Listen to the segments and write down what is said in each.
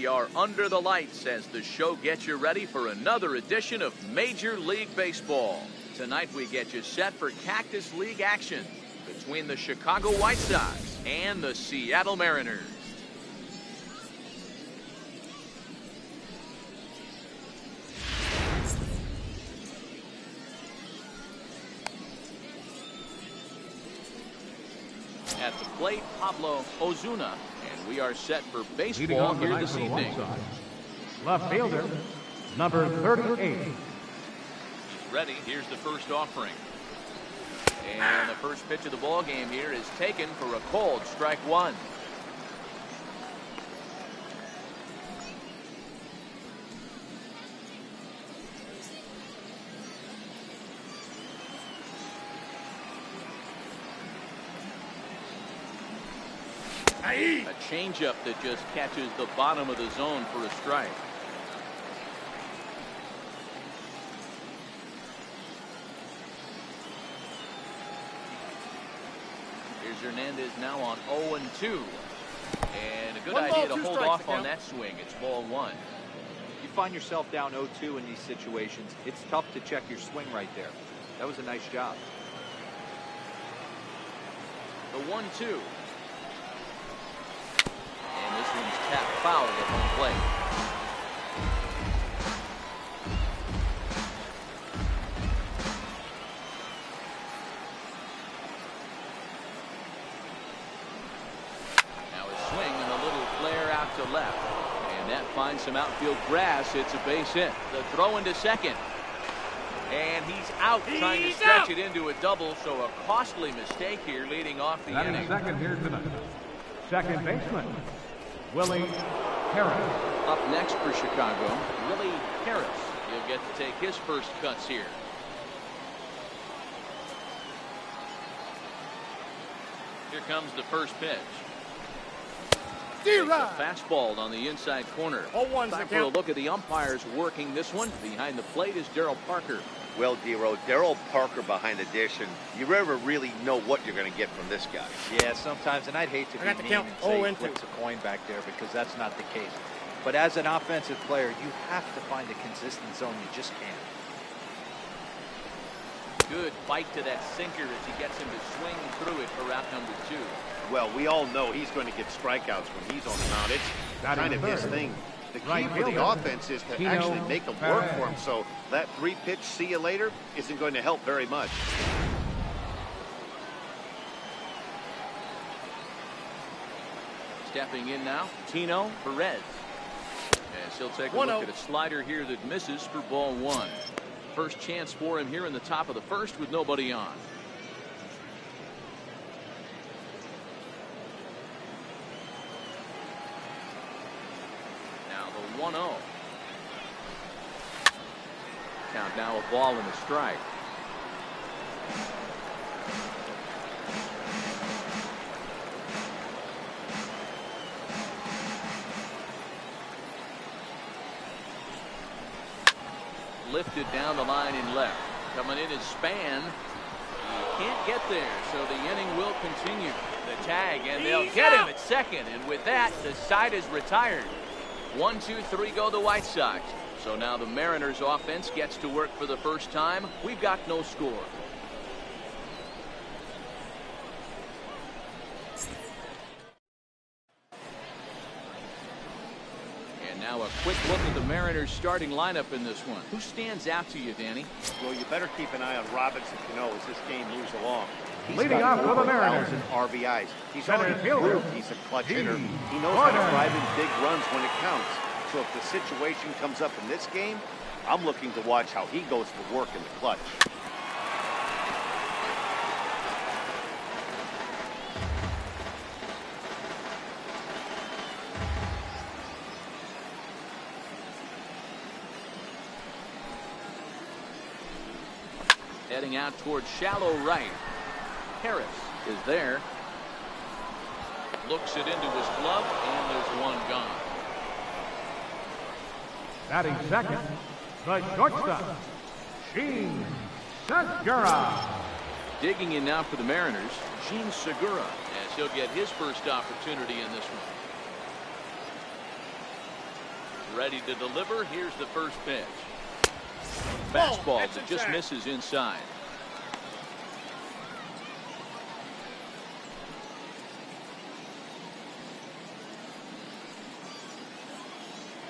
We are under the lights as the show gets you ready for another edition of Major League Baseball. Tonight we get you set for Cactus League action between the Chicago White Sox and the Seattle Mariners. At the plate, Pablo Ozuna, and we are set for baseball here this evening. Left fielder, number 38. He's ready. Here's the first offering. And the first pitch of the ball game here is taken for a called strike one. A changeup that just catches the bottom of the zone for a strike. Here's Hernandez now on 0-2. And a good idea to hold off on that swing. It's ball one. You find yourself down 0-2 in these situations, it's tough to check your swing right there. That was a nice job. The 1-2. And this one's tapped foul at home plate. Now a swing and a little flare out to left. And that finds some outfield grass. It's a base hit. The throw into second. And he's out trying to stretch it into a double. So a costly mistake here leading off the inning. Second here tonight. Second baseman, Willie Harris. Up next for Chicago, Willie Harris. He'll get to take his first cuts here. Here comes the first pitch. A fastball on the inside corner. Time for a look at the umpires working this one. Behind the plate is Darryl Parker. Well, Dero, Darryl Parker behind the dish, and you never really know what you're going to get from this guy. Yeah, sometimes, and I'd hate to be mean and say he flips a coin back there because that's not the case. But as an offensive player, you have to find a consistent zone. You just can't. Good bite to that sinker as he gets him to swing through it for route number 2. Well, we all know he's going to get strikeouts when he's on the mound. It's kind of his thing. The key for the offense is to actually make them work for him. So that 3-pitch see you later isn't going to help very much. Stepping in now, Tino Perez. As he'll take a look at a slider here that misses for ball one. First chance for him here in the top of the first with nobody on. Now the 1-0. Count now a ball and a strike. Lifted down the line in left. Coming in is Span. He can't get there, so the inning will continue. The tag, and they'll get him at second. And with that, the side is retired. 1, 2, 3 go the White Sox. So now the Mariners offense gets to work for the first time. We've got no score. Now a quick look at the Mariners starting lineup in this one. Who stands out to you, Danny? Well, you better keep an eye on Robinson, as this game moves along. He's Leading off for the Mariners. RBIs. He's already proved he's a clutch hitter. He knows how to drive in big runs when it counts. So if the situation comes up in this game, I'm looking to watch how he goes to work in the clutch. Heading out towards shallow right. Harris is there. Looks it into his glove, and there's one gone. Batting second, the shortstop, Gene Segura. Digging in now for the Mariners, Gene Segura, as he'll get his first opportunity in this one. Ready to deliver. Here's the first pitch. Fastball that just misses inside.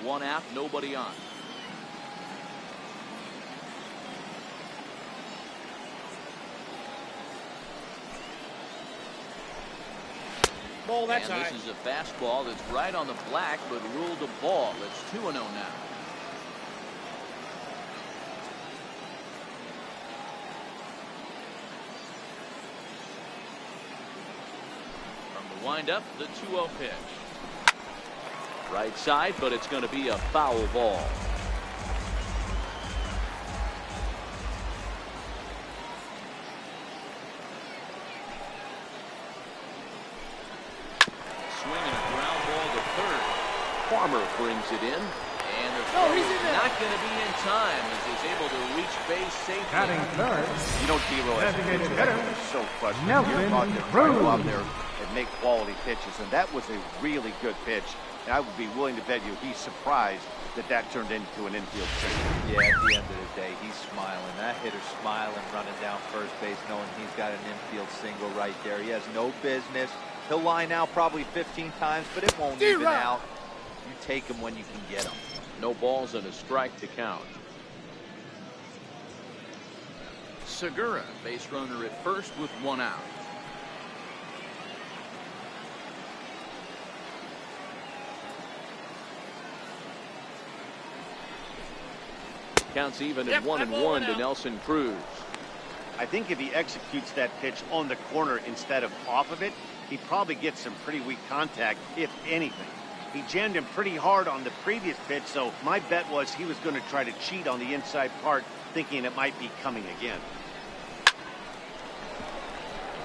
One out, nobody on. Ball, that's and this is a fastball that's right on the black, but ruled a ball. It's 2-0 now. From the windup, the 2-0 pitch. Right side, but it's going to be a foul ball. Swinging a ground ball to third. Farmer brings it in, and the throw is not going to be in time as he's able to reach base safely. Batting third. You know, D-Roll has Designated hitter. so frustrating. Nelson You're talking to try to go out Cruz. there and make quality pitches, and that was a really good pitch. And I would be willing to bet you he's surprised that that turned into an infield single. Yeah, at the end of the day, he's smiling. That hitter's smiling, running down first base, knowing he's got an infield single right there. He has no business. He'll line out probably 15 times, but it won't even out. You take him when you can get him. No balls and a strike to count. Segura, base runner at first with one out. Counts even at 1-1 to Nelson Cruz. I think if he executes that pitch on the corner instead of off of it, he probably gets some pretty weak contact, if anything. He jammed him pretty hard on the previous pitch, so my bet was he was going to try to cheat on the inside part, thinking it might be coming again.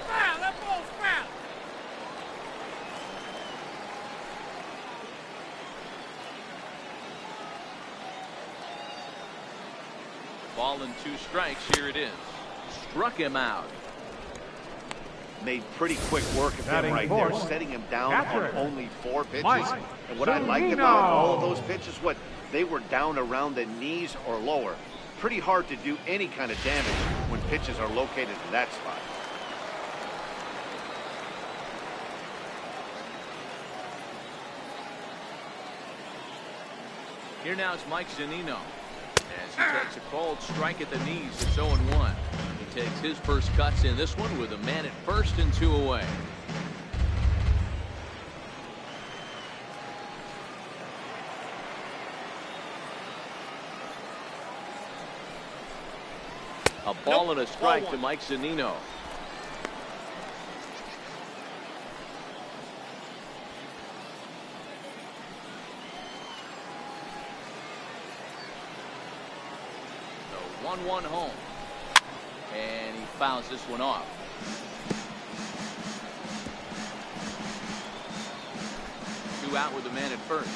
Foul! That ball's foul! Ball and 2 strikes. Here it is. Struck him out. Made pretty quick work of him Batting right fourth. there, setting him down Catcher. on only 4 pitches. Mike And what I liked Zunino. about all of those pitches, what they were down around the knees or lower. Pretty hard to do any kind of damage when pitches are located in that spot. Here now is Mike Zunino. As he takes a called strike at the knees, it's 0-1. He takes his first cuts in this one with a man at first and 2 away. A ball and a strike to Mike Zunino. The 1-1 home. And he fouls this one off. Two out with the man at first.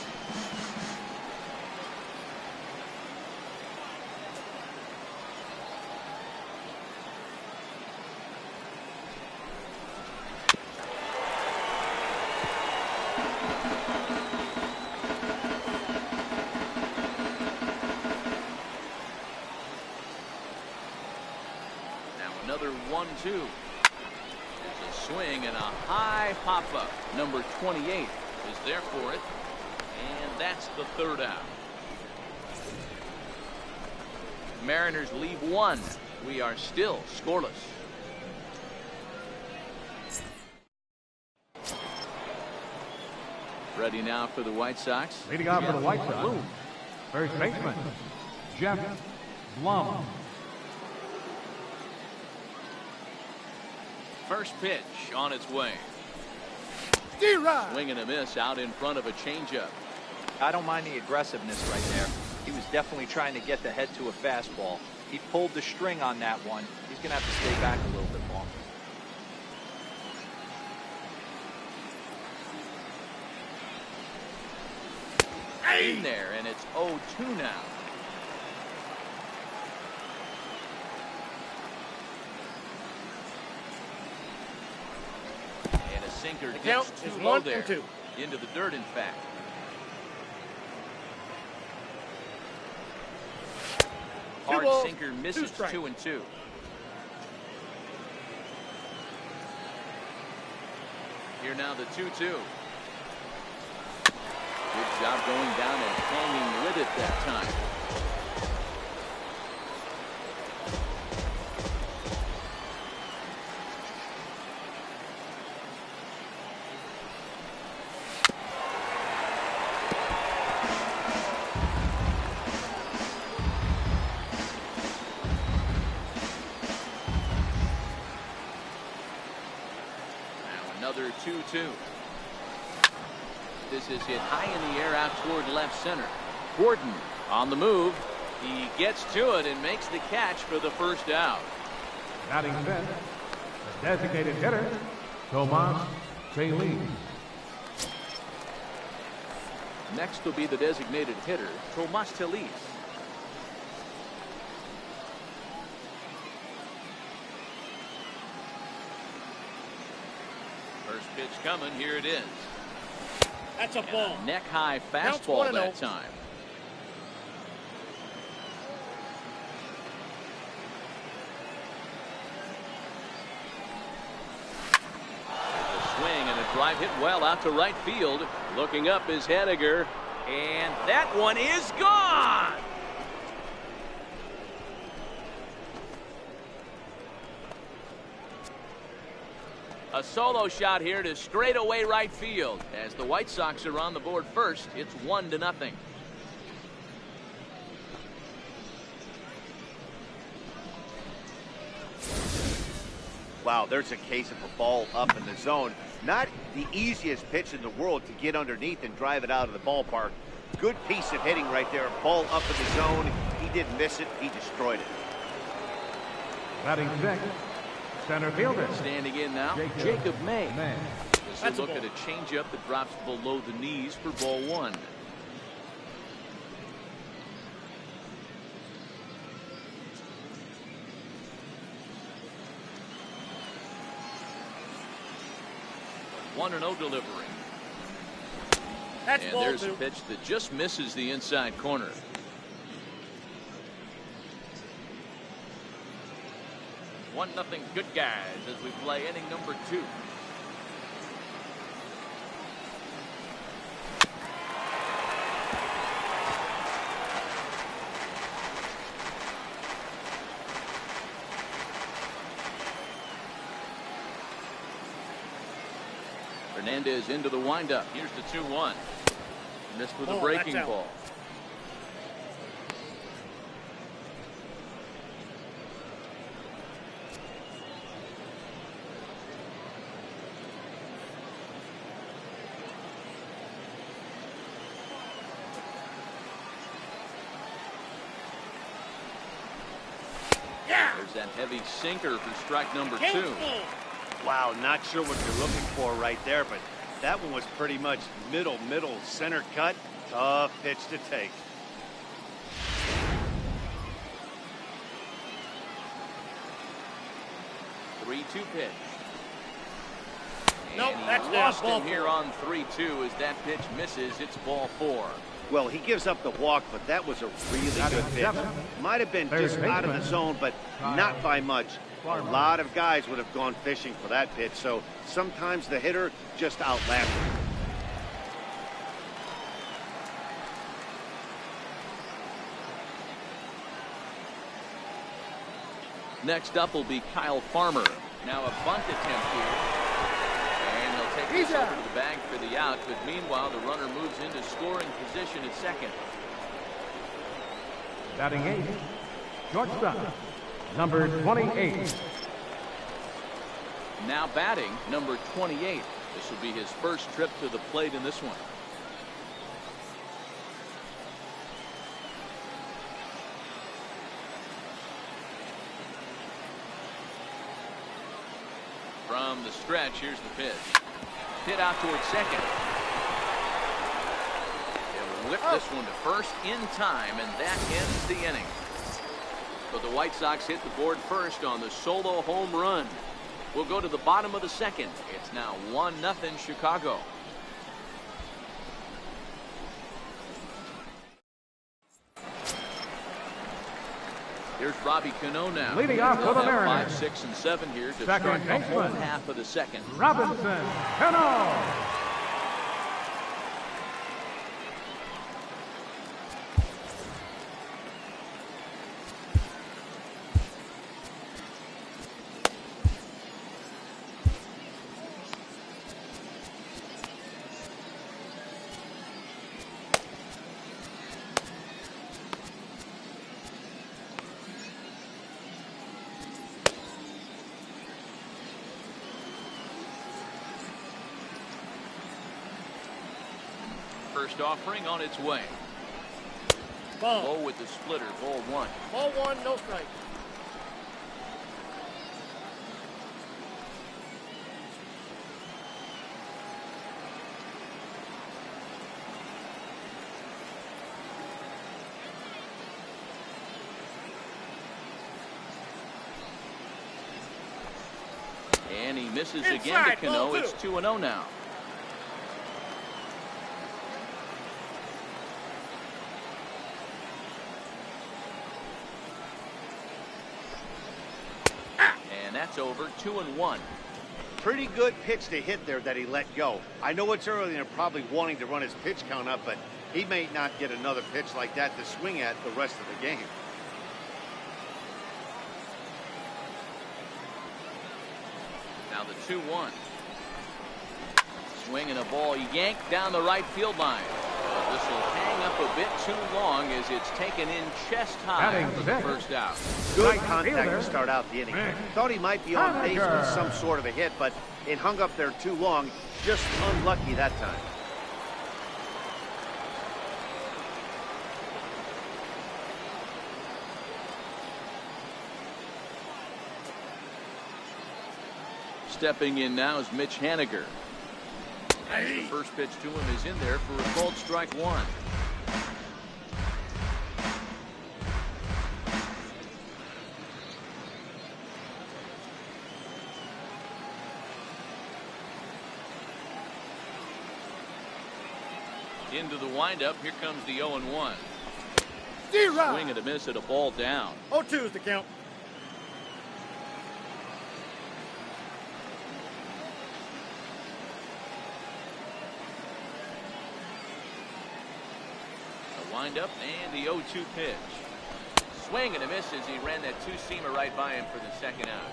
Another 1-2. There's a swing and a high pop-up. Number 28 is there for it. And that's the third out. Mariners leave 1. We are still scoreless. Ready now for the White Sox. Leading off for the White Sox. Bloom. First baseman, Jeff Blum. First pitch on its way. Swing and a miss out in front of a changeup. I don't mind the aggressiveness right there. He was definitely trying to get the head to a fastball. He pulled the string on that one. He's going to have to stay back a little bit longer. In there, and it's 0-2 now. And a sinker The gets count too is low 1-2. there. Into the dirt, in fact. hard balls, sinker misses 2-2. Here now the 2-2. Good job going down and hanging with it that time. Another 2-2. This is hit high in the air out toward left center. Gordon on the move. He gets to it and makes the catch for the first out. Batting fifth, the designated hitter, Tomas Slimc. Next will be the designated hitter, Tomas Slimc. First pitch coming. Here it is. That's a ball. Neck high Counts fastball 1-0. that time. A swing and a drive hit well out to right field. Looking up is Henniger, and that one is gone. A solo shot here to straightaway right field. As the White Sox are on the board first, it's 1-0. Wow, there's a case of a ball up in the zone. Not the easiest pitch in the world to get underneath and drive it out of the ballpark. Good piece of hitting right there. Ball up in the zone. He didn't miss it. He destroyed it. Batting sixth, center fielder. Standing in now, Jacob May. This That's will a look at ball. a changeup that drops below the knees for ball one. A 1-0 delivery. That's And ball there's a 2. pitch that just misses the inside corner. 1-0 good guys as we play inning number 2. Hernandez into the windup. Here's the 2-1. Missed with a Ball, breaking that's out. ball. Yeah. There's that heavy sinker for strike number 2. Game's full. Wow, not sure what you're looking for right there, but that one was pretty much middle, center cut. Tough pitch to take. Three-two pitch. Nope, And he that's down. lost Ball him here 4. on 3-2 as that pitch misses. It's ball 4. Well, he gives up the walk, but that was a really good pitch. Might have been just out of the zone, but not by much. A lot of guys would have gone fishing for that pitch, so sometimes the hitter just outlasts him. Next up will be Kyle Farmer. Now a bunt attempt here. And he'll take this over to the bag for the out, but meanwhile the runner moves into scoring position at second. Batting eighth, shortstop, number 28. Now batting, number 28. This will be his first trip to the plate in this one. From the stretch, here's the pitch. Hit out towards second. He'll whip this one to first in time, and that ends the inning. But the White Sox hit the board first on the solo home run. We'll go to the bottom of the second. It's now 1-0 Chicago. Here's Robbie Cano now. Leading off for the Mariners. 5, 6, and 7 here to Second start the whole baseman. half of the second. Robinson Cano. First offering on its way. Ball. Low with the splitter, ball 1. Ball 1, no strike. And he misses Inside, again to Cano. ball 2. It's 2-0 now. And that's over, 2-1. Pretty good pitch to hit there that he let go. I know it's early and they're probably wanting to run his pitch count up, but he may not get another pitch like that to swing at the rest of the game. Now the 2-1. Swinging a ball yanked down the right field line. This will hang up a bit too long as it's taken in chest high for the first out. Good Right contact fielder. to start out the inning. Man. Thought he might be on base with Haniger. some sort of a hit, but it hung up there too long. Just unlucky that time. Stepping in now is Mitch Haniger. And the first pitch to him is in there for a called strike 1. Into the windup, here comes the 0-1. D-Rod. Swing and a miss at a ball down. 0-2 is the count. A windup and the 0-2 pitch. Swing and a miss as he ran that two-seamer right by him for the second out.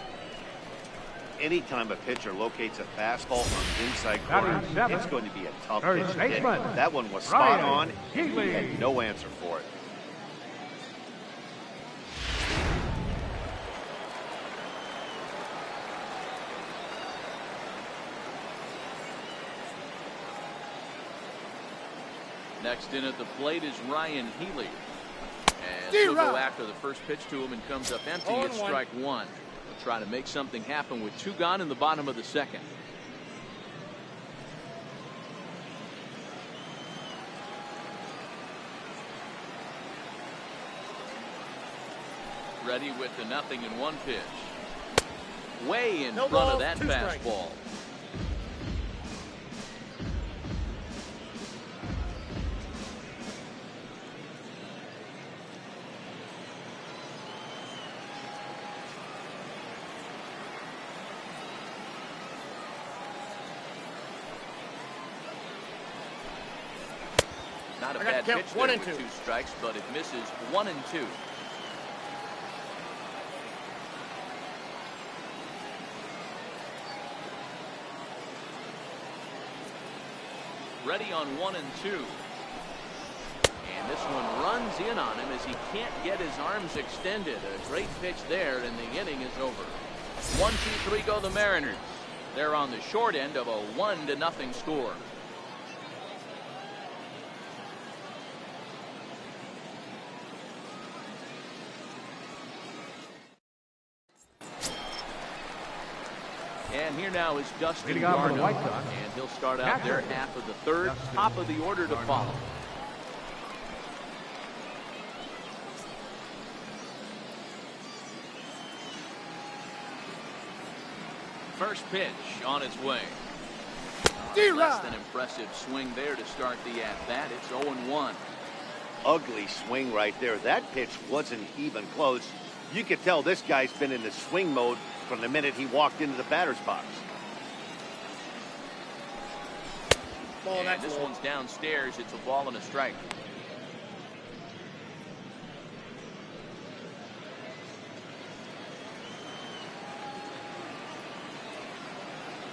Anytime a pitcher locates a fastball on the inside corner, Batting seven. it's going to be a tough Third pitch to hit. baseman. That one was spot Ryan on, and he Healy. had no answer for it. Next in at the plate is Ryan Healy. And he'll go after the first pitch to him and comes up empty at 0-1. strike 1. He'll try to make something happen with 2 gone in the bottom of the second. Ready with the 0-1 pitch. Way in No front of balls, that 2 strikes. fastball. Not a I got bad to count pitch 1 there and with 2. 2 strikes, but it misses 1 and 2. Ready on 1 and 2. And this one runs in on him as he can't get his arms extended. A great pitch there, and the inning is over. 1, 2, 3 go the Mariners. They're on the short end of a 1-0 score. And here now is Dustin Leading off for the Garno, White Sox. and he'll start out their Catcher. half of the third, Dustin top of the order to Garno. follow. First pitch on its way. Less than impressive swing there to start the at-bat. It's 0-1. Ugly swing right there. That pitch wasn't even close. You could tell this guy's been in the swing mode from the minute he walked into the batter's box. Ball, And this one's downstairs. It's a ball and a strike.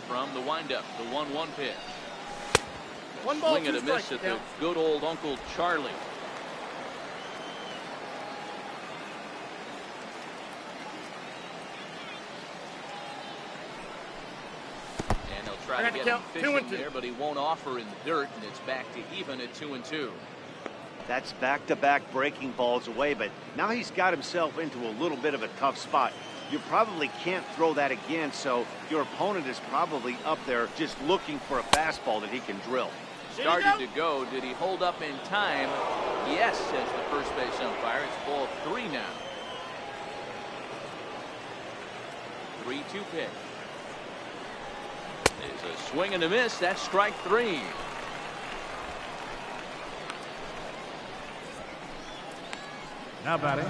From the windup, the 1-1 pitch. One ball, Swing and two a miss strikes, at the good old Uncle Charlie. And they'll try to get him fishing there, but he won't offer in the dirt, and it's back to even at 2-2. That's back-to-back breaking balls away, but now he's got himself into a little bit of a tough spot. You probably can't throw that again, so your opponent is probably up there just looking for a fastball that he can drill. Started to go. Did he hold up in time? Yes, says the first base umpire. It's ball 3 now. 3-2 pitch. There's a swing and a miss. That's strike 3. Now batting,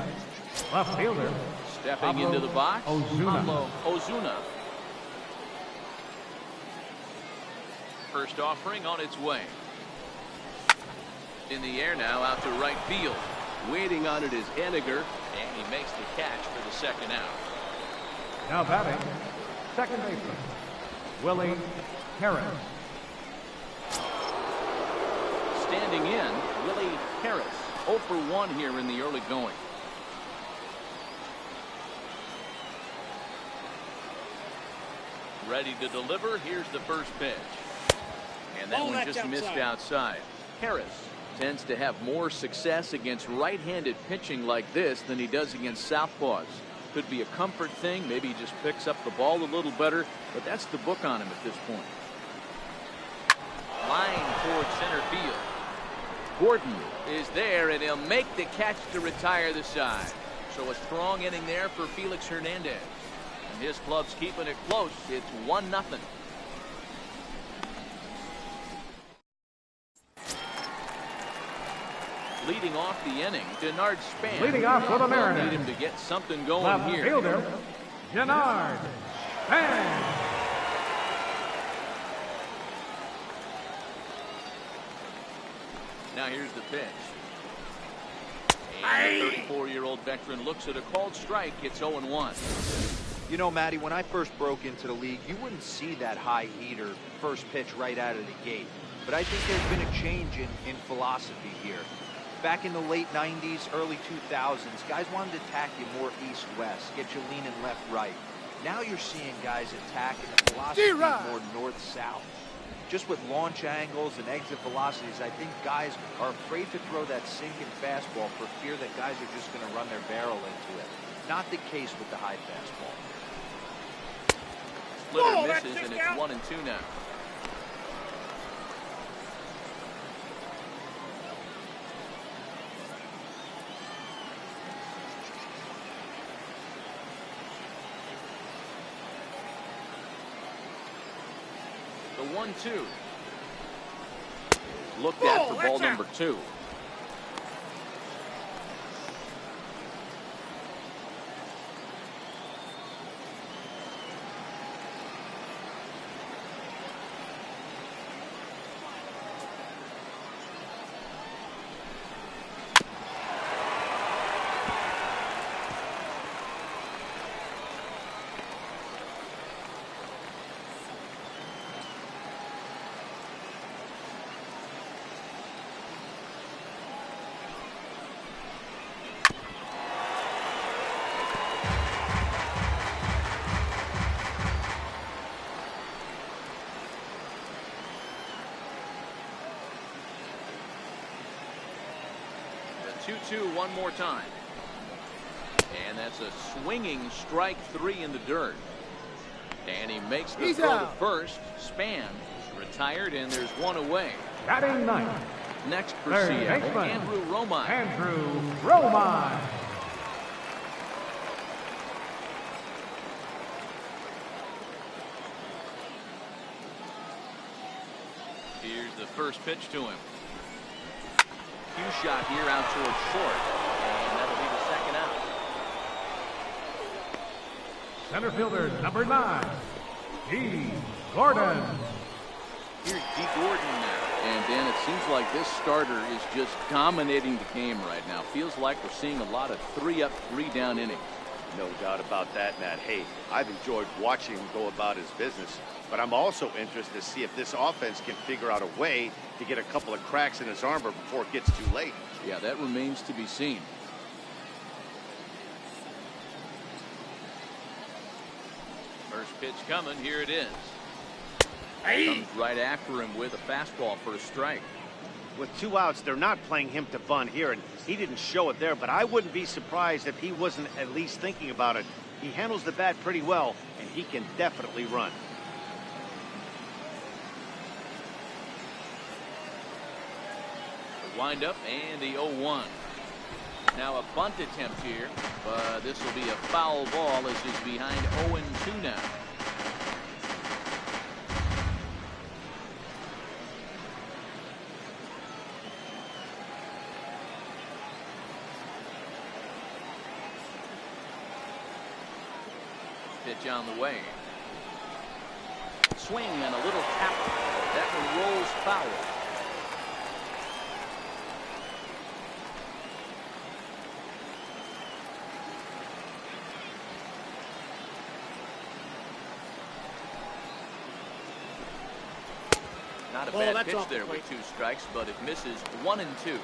left fielder. Stepping into the box, Pablo Ozuna. First offering on its way. In the air now, out to right field. Waiting on it is Henniger, and he makes the catch for the second out. Now batting, second baseman, Willie Harris. Standing in, Willie Harris. 0 for 1 here in the early going. Ready to deliver. Here's the first pitch. And that one just missed outside. Harris tends to have more success against right-handed pitching like this than he does against southpaws. Could be a comfort thing. Maybe he just picks up the ball a little better, but that's the book on him at this point. Line towards center field. Gordon is there, and he'll make the catch to retire the side. So a strong inning there for Felix Hernandez. And his club's keeping it close. It's 1-0. Leading off the inning, Denard Span. Leading off for the Mariners. Need him to get something going Left here. fielder, Denard Span. Now here's the pitch. And the 34-year-old veteran looks at a called strike. It's 0-1. You know, Matty, when I first broke into the league, you wouldn't see that high heater first pitch right out of the gate. But I think there's been a change in philosophy here. Back in the late 90s, early 2000s, guys wanted to attack you more east-west, get you leaning left-right. Now you're seeing guys attacking the philosophy more north-south. Just with launch angles and exit velocities, I think guys are afraid to throw that sinking fastball for fear that guys are just going to run their barrel into it. Not the case with the high fastball. Splitter misses, and it's 1-2 now. The 1-2. Looked at for ball number 2. The 2-2 one more time. And that's a swinging strike 3 in the dirt. And he makes the throw to first. Span is retired, and there's one away. Batting ninth. Next for Third Seattle, baseman, Andrew Romine. Andrew Romine. Here's the first pitch to him. Cue shot here out towards short, and that'll be the second out. Center fielder, number 9, D. Gordon. Here's D. Gordon now. And Dan, it seems like this starter is just dominating the game right now. Feels like we're seeing a lot of 3-up, 3-down innings. No doubt about that, Matt. Hey, I've enjoyed watching him go about his business, but I'm also interested to see if this offense can figure out a way to get a couple of cracks in his armor before it gets too late. Yeah, that remains to be seen. First pitch coming. Here it is. Comes right after him with a fastball for a strike. With 2 outs, they're not playing him to bunt here, and he didn't show it there, but I wouldn't be surprised if he wasn't at least thinking about it. He handles the bat pretty well, and he can definitely run. The windup and the 0-1. Now a bunt attempt here, but this will be a foul ball as he's behind 0-2 now. Pitch on the way. Swing and a little tap. That one rolls foul. Not a bad pitch there with 2 strikes, but it misses 1-2.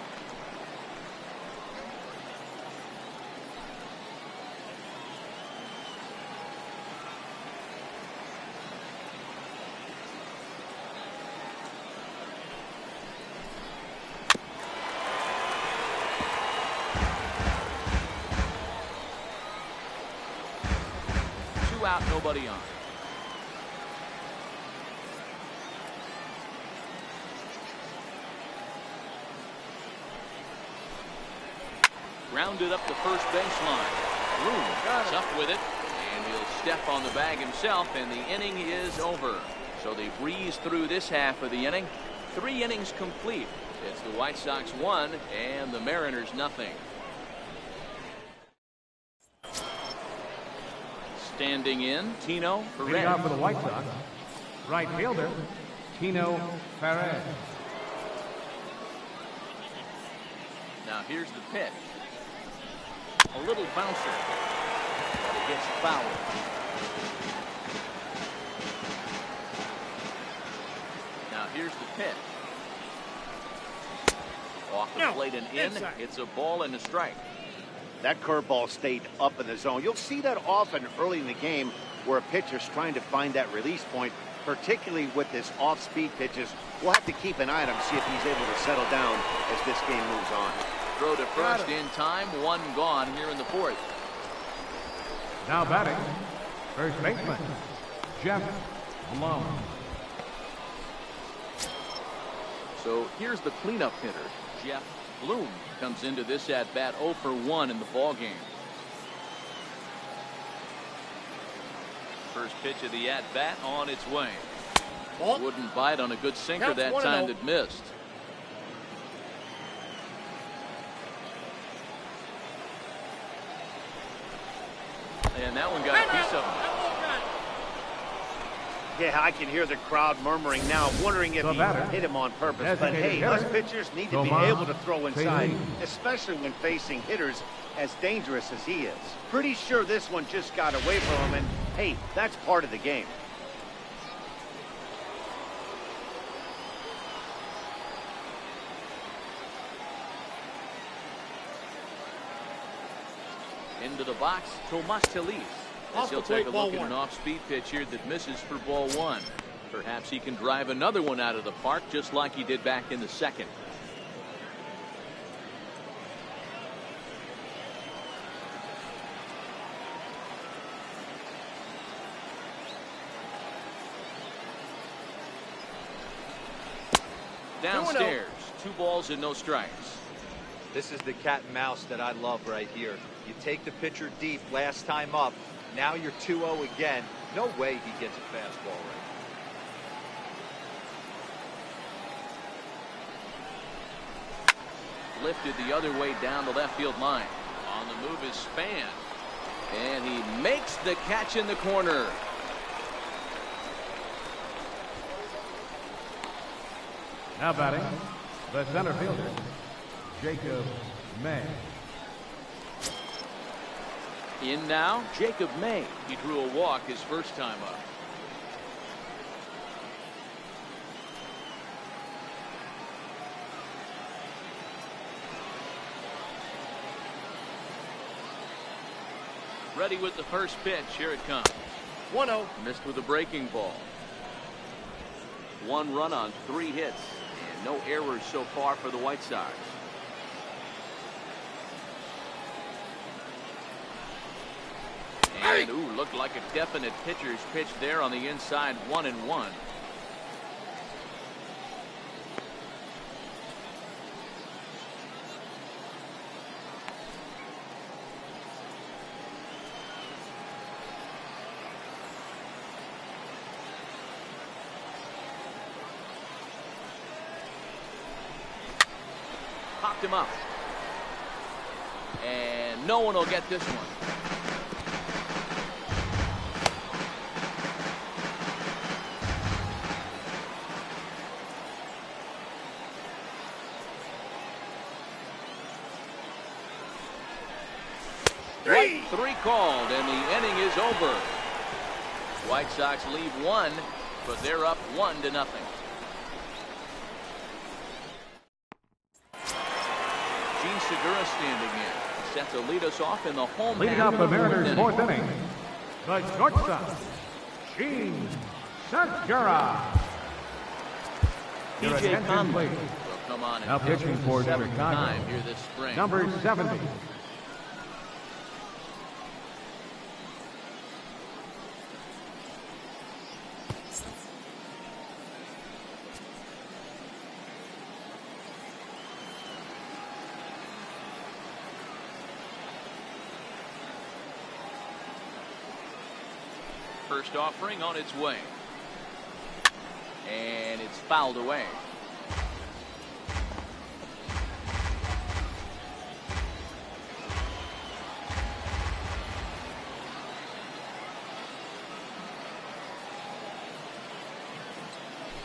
Out, nobody on. Grounded up the first baseline. Bloom gets up with it, and he'll step on the bag himself, and the inning is over. So they breeze through this half of the inning. 3 innings complete. It's the White Sox 1 and the Mariners nothing. Standing in, Tino Perez. Leading off for the White Sox, right fielder, Tino Perez. Now here's the pitch. A little bouncer. But it gets fouled. Now here's the pitch. Off the plate and in. It's a ball and a strike. That curveball stayed up in the zone. You'll see that often early in the game where a pitcher's trying to find that release point, particularly with his off-speed pitches. We'll have to keep an eye on him, see if he's able to settle down as this game moves on. Throw to first in time, 1 gone here in the 4th. Now batting, first baseman, Jeff Blum. So here's the cleanup hitter, Jeff Bloom. Comes into this at-bat 0 for 1 in the ball game. First pitch of the at-bat on its way. Wouldn't bite on a good sinker that time that missed. And that one got a piece of him. Yeah, I can hear the crowd murmuring now, wondering if he hit him on purpose. But hey, us pitchers need to be able to throw inside, especially when facing hitters as dangerous as he is. Pretty sure this one just got away from him, and hey, that's part of the game. Into the box, Tomas Telis. As he'll take a look at an off-speed pitch here that misses for ball 1. Perhaps he can drive another one out of the park just like he did back in the 2nd. Downstairs, 2 balls and no strikes. This is the cat and mouse that I love right here. You take the pitcher deep last time up. Now you're 2-0 again. No way he gets a fastball right. Lifted the other way down the left field line. On the move is Span. And he makes the catch in the corner. Now batting, the center fielder, Jacob May. In now, Jacob May. He drew a walk his first time up. Ready with the first pitch. Here it comes. 1-0. Missed with a breaking ball. 1 run on 3 hits. And no errors so far for the White Sox. And ooh, looked like a definite pitcher's pitch there on the inside. 1-1. Popped him up. And no one will get this one. Three called, and the inning is over. White Sox lead 1, but they're up 1-0. Gene Segura standing in. He's set to lead us off in the home Leading half off the of the Mariners' 4th inning, the shortstop, Gene Segura. Your P.J. attention, Conley please. will come on Now and pitch pitching for for the 7th Chicago. time here this spring. Number 70. First offering on its way. And it's fouled away.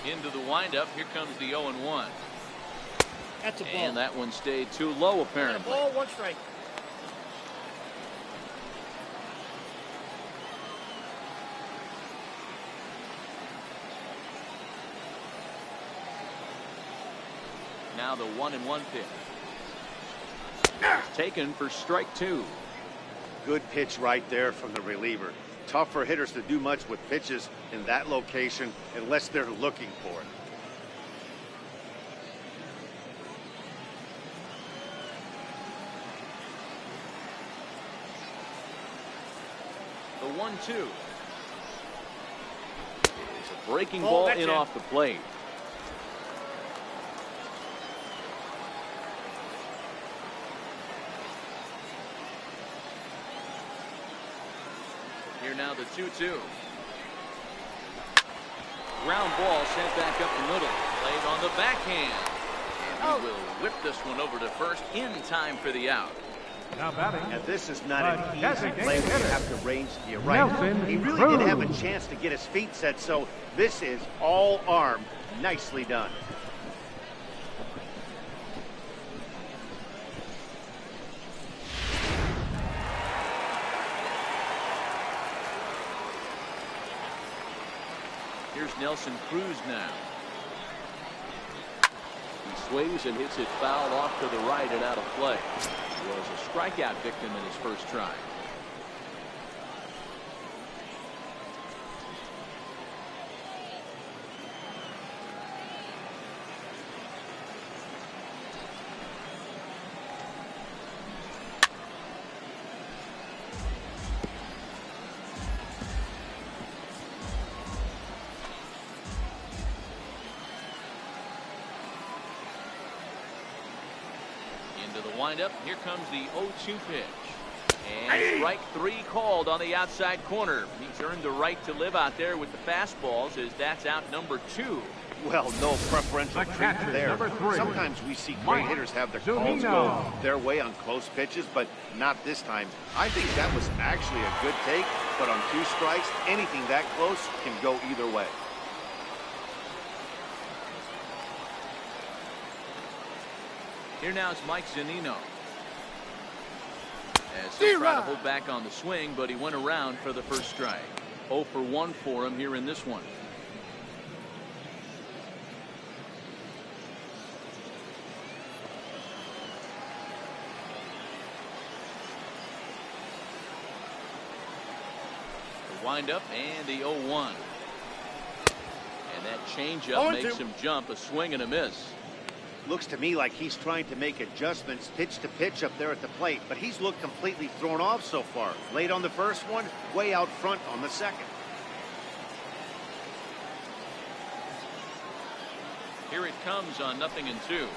Into the windup. Here comes the 0-1. That's a ball. And that one stayed too low, apparently. Ball, 1 strike. Now the 1-1 pitch. Taken for strike 2. Good pitch right there from the reliever. Tough for hitters to do much with pitches in that location unless they're looking for it. The 1-2. It's a breaking Oh, ball that's in it. off the plate. Here now the 2-2. Ground ball sent back up the middle. Played on the backhand. And he will whip this one over to first in time for the out. Now batting, And this is not an easy designated play when you hitter, have to range to your right. Nelson He really didn't have a Cruz. chance to get his feet set, so this is all arm. Nicely done. Here's Nelson Cruz now. He swings and hits it foul off to the right and out of play. He was a strikeout victim in his first try. Into the windup. Here comes the 0-2 pitch. And strike 3 called on the outside corner. He's earned the right to live out there with the fastballs, as that's out number 2. Well, no preferential The treatment catcher, there. number 3. Sometimes we see great Mike hitters have their calls go Zunino. their way on close pitches, but not this time. I think that was actually a good take, but on 2 strikes, anything that close can go either way. Here now is Mike Zunino. As he'll try to hold back on the swing, but he went around for the first strike. 0 for 1 for him here in this one. The windup and the 0-1. And that changeup makes him jump. A swing and a miss. Looks to me like he's trying to make adjustments pitch to pitch up there at the plate, but he's looked completely thrown off so far. Late on the first one, way out front on the second. Here it comes on 0-2.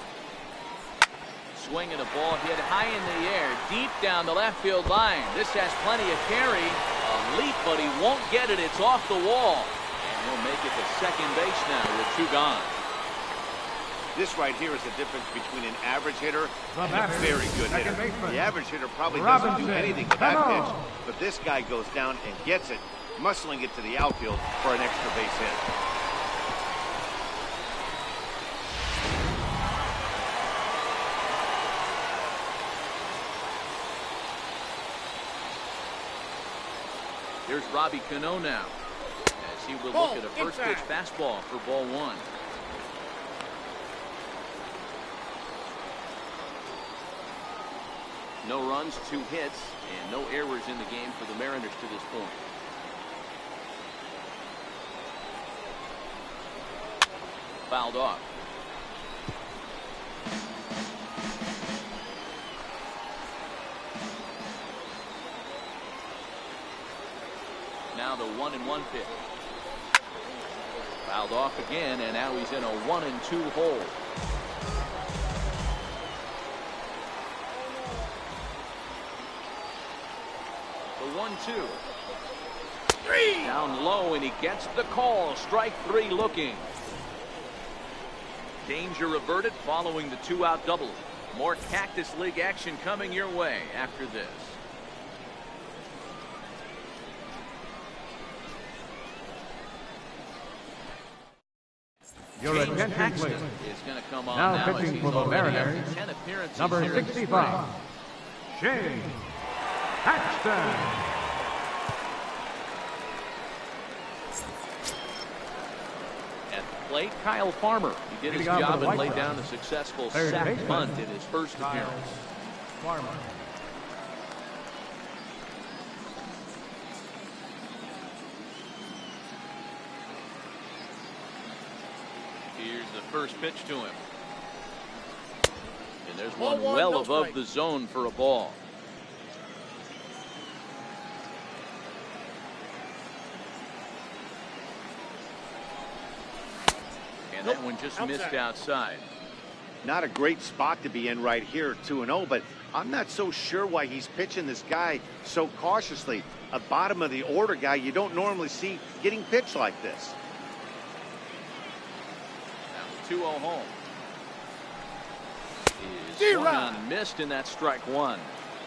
Swing and a ball hit high in the air, deep down the left field line. This has plenty of carry. A leap, but he won't get it. It's off the wall. And he'll make it to second base now with 2 gone. This right here is the difference between an average hitter and a very good hitter. baseman, The average hitter probably Robinson. doesn't do anything with that Come pitch, on. but this guy goes down and gets it, muscling it to the outfield for an extra base hit. Here's Robbie Cano now, as he will look at a first pitch fastball for ball 1. No runs, 2 hits, and no errors in the game for the Mariners to this point. Fouled off. Now the 1-1 pitch. Fouled off again, and now he's in a 1-2 hole. The 1-2. Down low, and he gets the call. Strike 3 looking. Danger averted following the 2-out double. More Cactus League action coming your way after this. Your James attention, Paxton please. is going to come on Now now as pitching he's for the already up Mariners, to 10 appearances number here in the 65, Shane Paxton. At the plate, Kyle Farmer. He did his Leading off job for the and White laid Sox. down a successful Third sac baseman, bunt in his first appearance. Farmer. Here's the first pitch to him. And there's Ball one one, well no above strike. the zone for a ball. And that one just missed outside. Not a great spot to be in right here, 2-0, but I'm not so sure why he's pitching this guy so cautiously. A bottom of the order guy you don't normally see getting pitched like this. Now 2-0 home. Is swung on and missed, and that's strike 1.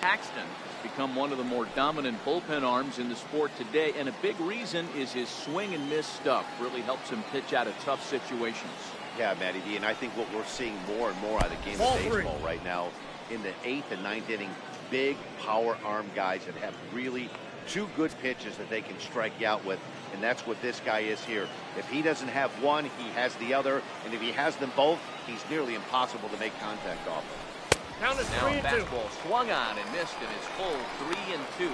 Paxton has become one of the more dominant bullpen arms in the sport today, and a big reason is his swing and miss stuff. Really helps him pitch out of tough situations. Yeah, Matty D, and I think what we're seeing more and more out of the game of baseball right now in the 8th and 9th inning, big power arm guys that have really 2 good pitches that they can strike you out with, and that's what this guy is here. If he doesn't have one, he has the other, and if he has them both, he's nearly impossible to make contact off of. Count is Now a 3-2. fastball swung on and missed, and it's full 3-2.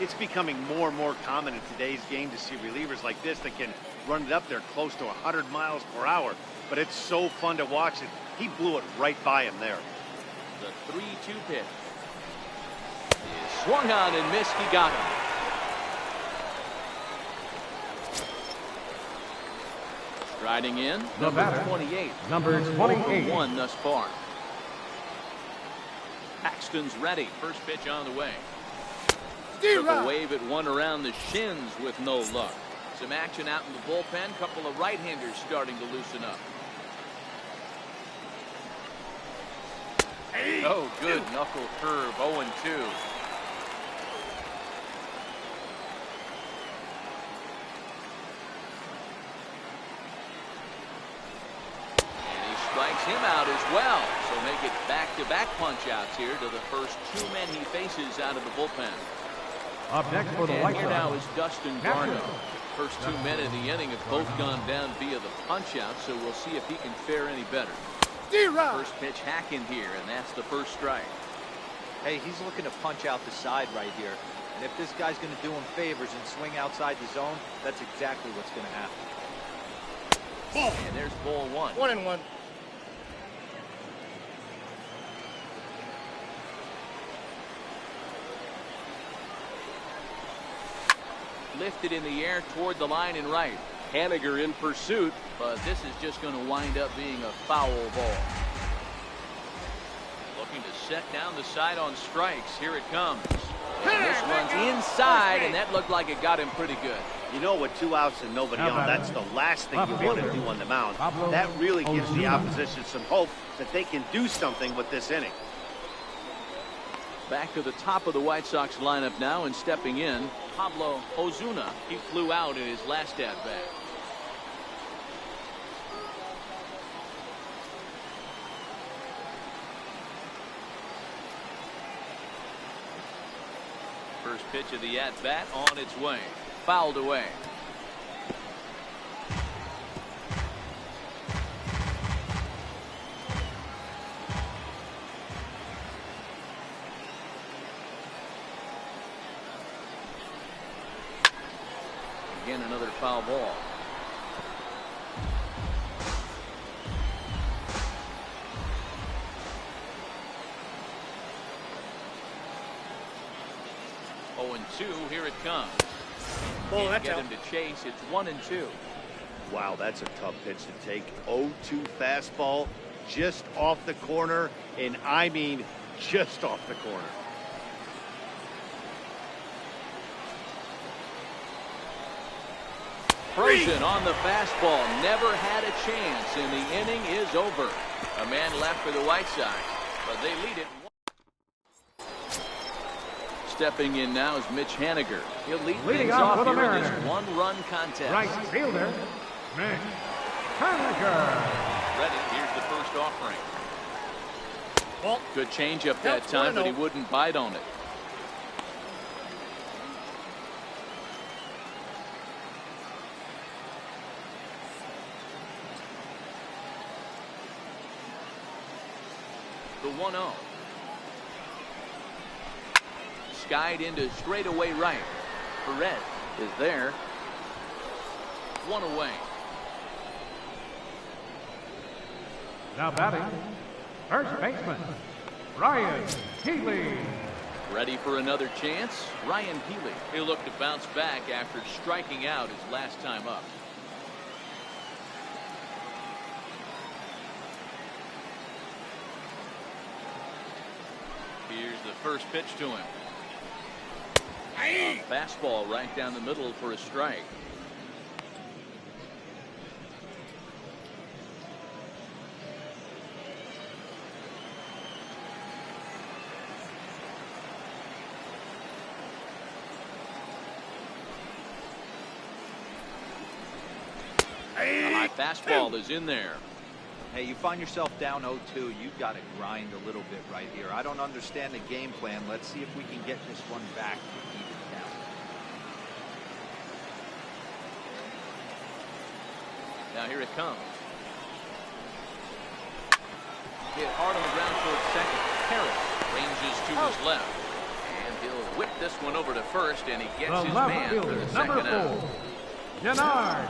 It's becoming more and more common in today's game to see relievers like this that can run it up there close to 100 miles per hour, but it's so fun to watch it. He blew it right by him there. The 3-2 pitch is swung on and missed. He got him. Striding in, The number batter, 28. number 28. 1 thus far. Paxton's ready. First pitch on the way. Took a wave at one around the shins with no luck. Some action out in the bullpen. Couple of right-handers starting to loosen up. Oh, good knuckle curve. 0-2. Strikes him out as well. So make it back-to-back punch-outs here to the first two men he faces out of the bullpen. Up next for the White Here Sox. now is Dustin Garno. First 2 men in the inning have both gone down via the punch-out, so we'll see if he can fare any better. First pitch hacking here, and that's the first strike. Hey, he's looking to punch out the side right here. And if this guy's going to do him favors and swing outside the zone, that's exactly what's going to happen. And there's ball 1. 1-1. Lifted in the air toward the line and right. Haniger in pursuit, but this is just going to wind up being a foul ball. Looking to set down the side on strikes. Here it comes. And this runs inside, and that looked like it got him pretty good. You know, with 2 outs and nobody on, that's the last thing you want to do on the mound. That really gives the opposition some hope that they can do something with this inning. Back to the top of the White Sox lineup now, and stepping in, Pablo Ozuna. He flew out in his last at-bat. First pitch of the at-bat on its way. Fouled away. Again, another foul ball. Oh, and 2. Here it comes. Oh, that's get out. him to chase. It's 1-2. Wow, that's a tough pitch to take. 0-2 fastball just off the corner, and I mean just off the corner. Frozen on the fastball. Never had a chance, and the inning is over. A man left for the White Sox, but they lead it. Stepping in now is Mitch Haniger. He'll lead Leading things off off for the here in this Mariners. one-run contest. Right fielder, Mitch Haniger. Ready. Here's the first offering. Well, Good changeup that That's time, but he 1-0. wouldn't bite on it. The 1-0. Skied into straightaway right. Perez is there. 1 away. Now batting, first baseman, Ryan Healy. Ready for another chance. Ryan Healy. He'll look to bounce back after striking out his last time up. Here's the first pitch to him. A fastball right down the middle for a strike. A high fastball is in there. Hey, you find yourself down 0-2, you've got to grind a little bit right here. I don't understand the game plan. Let's see if we can get this one back to keep it down. Now here it comes. Hit hard on the ground towards second. Harris ranges to his left. And he'll whip this one over to first, and he gets The his left man for fielder, the number second out. 4, Denard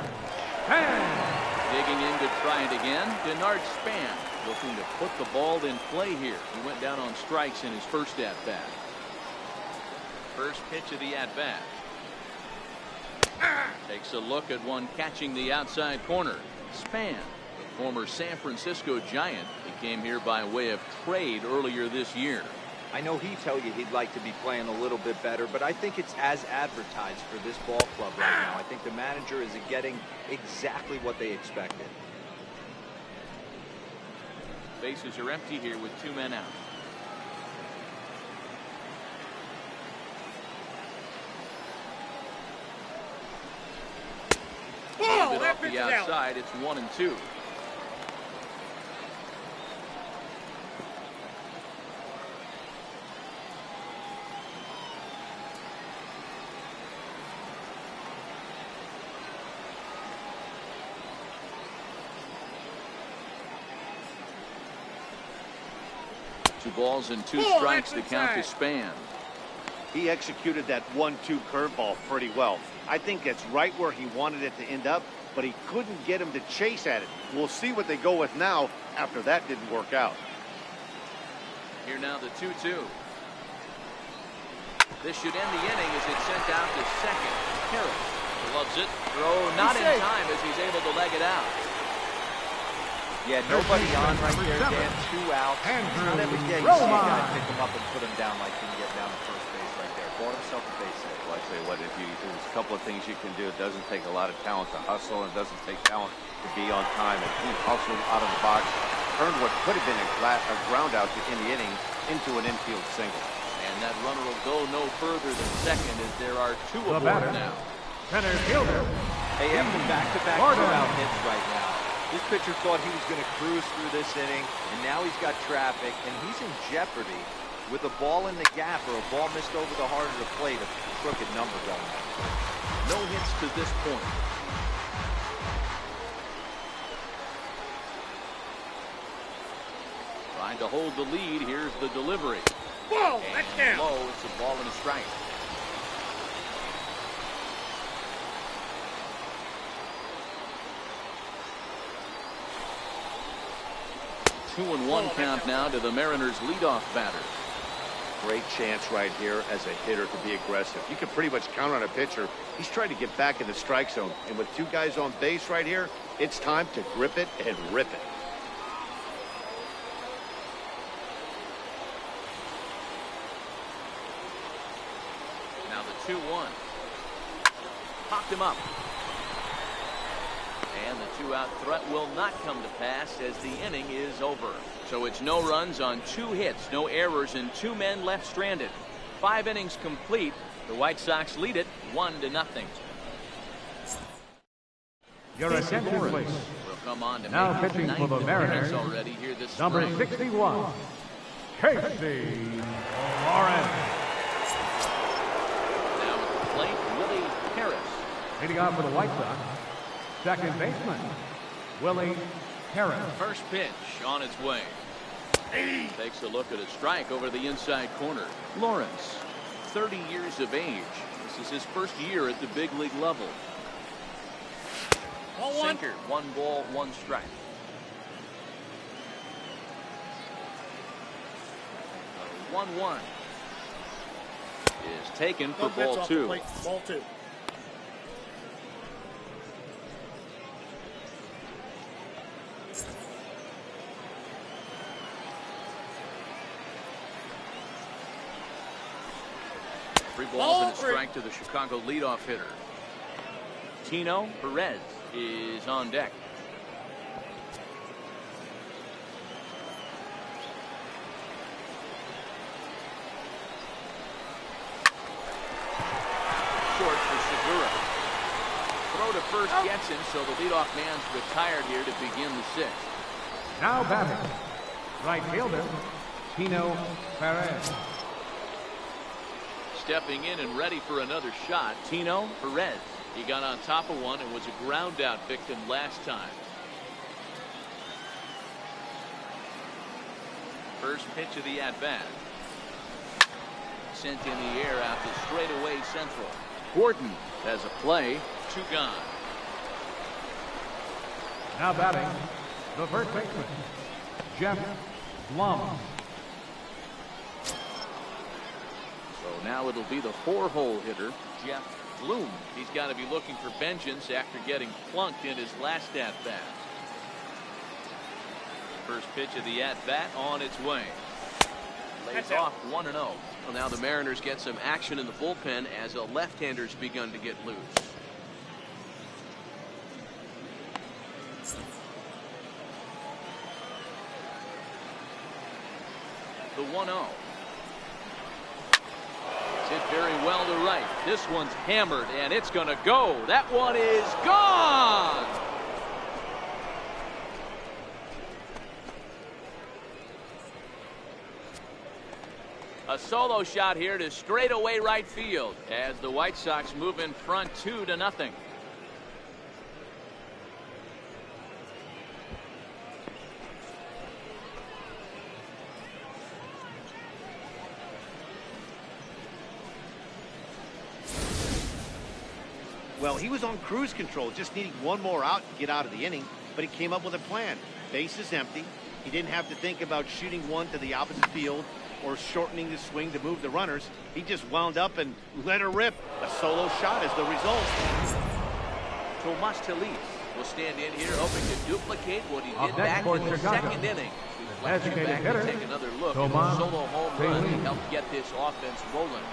Span. Digging in to try it again. Denard Span looking to put the ball in play here. He went down on strikes in his first at-bat. First pitch of the at-bat. Takes a look at one catching the outside corner. Span, the former San Francisco Giant, he came here by way of trade earlier this year. I know he'd tell you he'd like to be playing a little bit better, but I think it's as advertised for this ball club right now. I think the manager is getting exactly what they expected. Bases are empty here with 2 men out. Ball, that Off pitch the is out. outside, it's 1-2. Two balls and 2 strikes. The count to Span. He executed that 1-2 curveball pretty well. I think it's right where he wanted it to end up, but he couldn't get him to chase at it. We'll see what they go with now after that didn't work out. Here now the 2-2. This should end the inning as it's sent out to second. Harris loves it. Throw not in time as he's able to leg it out. Yeah, nobody on right there, Dan. 2 outs. Not every day you see a guy pick him up and put him down like he can get down to first base right there. Bought himself a base hit. Well, I tell you what, there's a couple of things you can do. It doesn't take a lot of talent to hustle, and it doesn't take talent to be on time. And he hustled out of the box, turned what could have been a ground out to end the inning into an infield single. And that runner will go no further than second as there are 2 aboard now. Center fielder. Hey, after back-to-back two-out hits right now, this pitcher thought he was going to cruise through this inning, and now he's got traffic, and he's in jeopardy with a ball in the gap or a ball missed over the heart of the plate, a crooked number going. No hits to this point. Trying to hold the lead. Here's the delivery. Ball, that's down. Low. It's a ball and a strike. 2-1 count now to the Mariners' leadoff batter. Great chance right here as a hitter to be aggressive. You can pretty much count on a pitcher. He's trying to get back in the strike zone. And with 2 guys on base right here, it's time to grip it and rip it. Now the 2-1. Popped him up. And the 2-out threat will not come to pass as the inning is over. So it's no runs on 2 hits, no errors, and 2 men left stranded. 5 innings complete. The White Sox lead it 1-0. Your attention, please. Will come on to Now make pitching his for the 9th Mariners, appearance already here this number spring. 61, Casey Lawrence. Now at the plate, Willie Harris. Hitting out for the White Sox, second baseman, Willie Harris. First pitch on its way. Takes a look at a strike over the inside corner. Lawrence, 30 years of age. This is his first year at the big league level. Ball 1. Sinker, 1 ball, 1 strike. 1-1 is taken for No pitch ball off the 2. plate. Ball 2. Three balls Ball and a 3. strike to the Chicago leadoff hitter. Tino Perez is on deck. Short for Segura. Throw to first gets him, so the leadoff man's retired here to begin the 6th. Now batting, right fielder, Tino Perez. Stepping in and ready for another shot, Tino Perez. He got on top of one and was a ground out victim last time. First pitch of the at-bat. Sent in the air out to straightaway central. Gordon has a play. 2 gone. Now batting, the first baseman, Jeff Blum. So now it'll be the 4-hole hitter, Jeff Bloom. He's got to be looking for vengeance after getting plunked in his last at-bat. First pitch of the at-bat on its way. Lays off 1-0. Well, now the Mariners get some action in the bullpen as a left-hander's begun to get loose. The 1-0. It's hit very well to right. This one's hammered, and it's going to go. That one is gone. A solo shot here to straightaway right field as the White Sox move in front 2-0. Well, he was on cruise control, just needing one more out to get out of the inning, but he came up with a plan. Base is empty. He didn't have to think about shooting one to the opposite field or shortening the swing to move the runners. He just wound up and let her rip. A solo shot is the result. Tomas Telis will stand in here hoping to duplicate what he did back in the second inning. Let's get back and take another look at the solo home run to help get this offense rolling.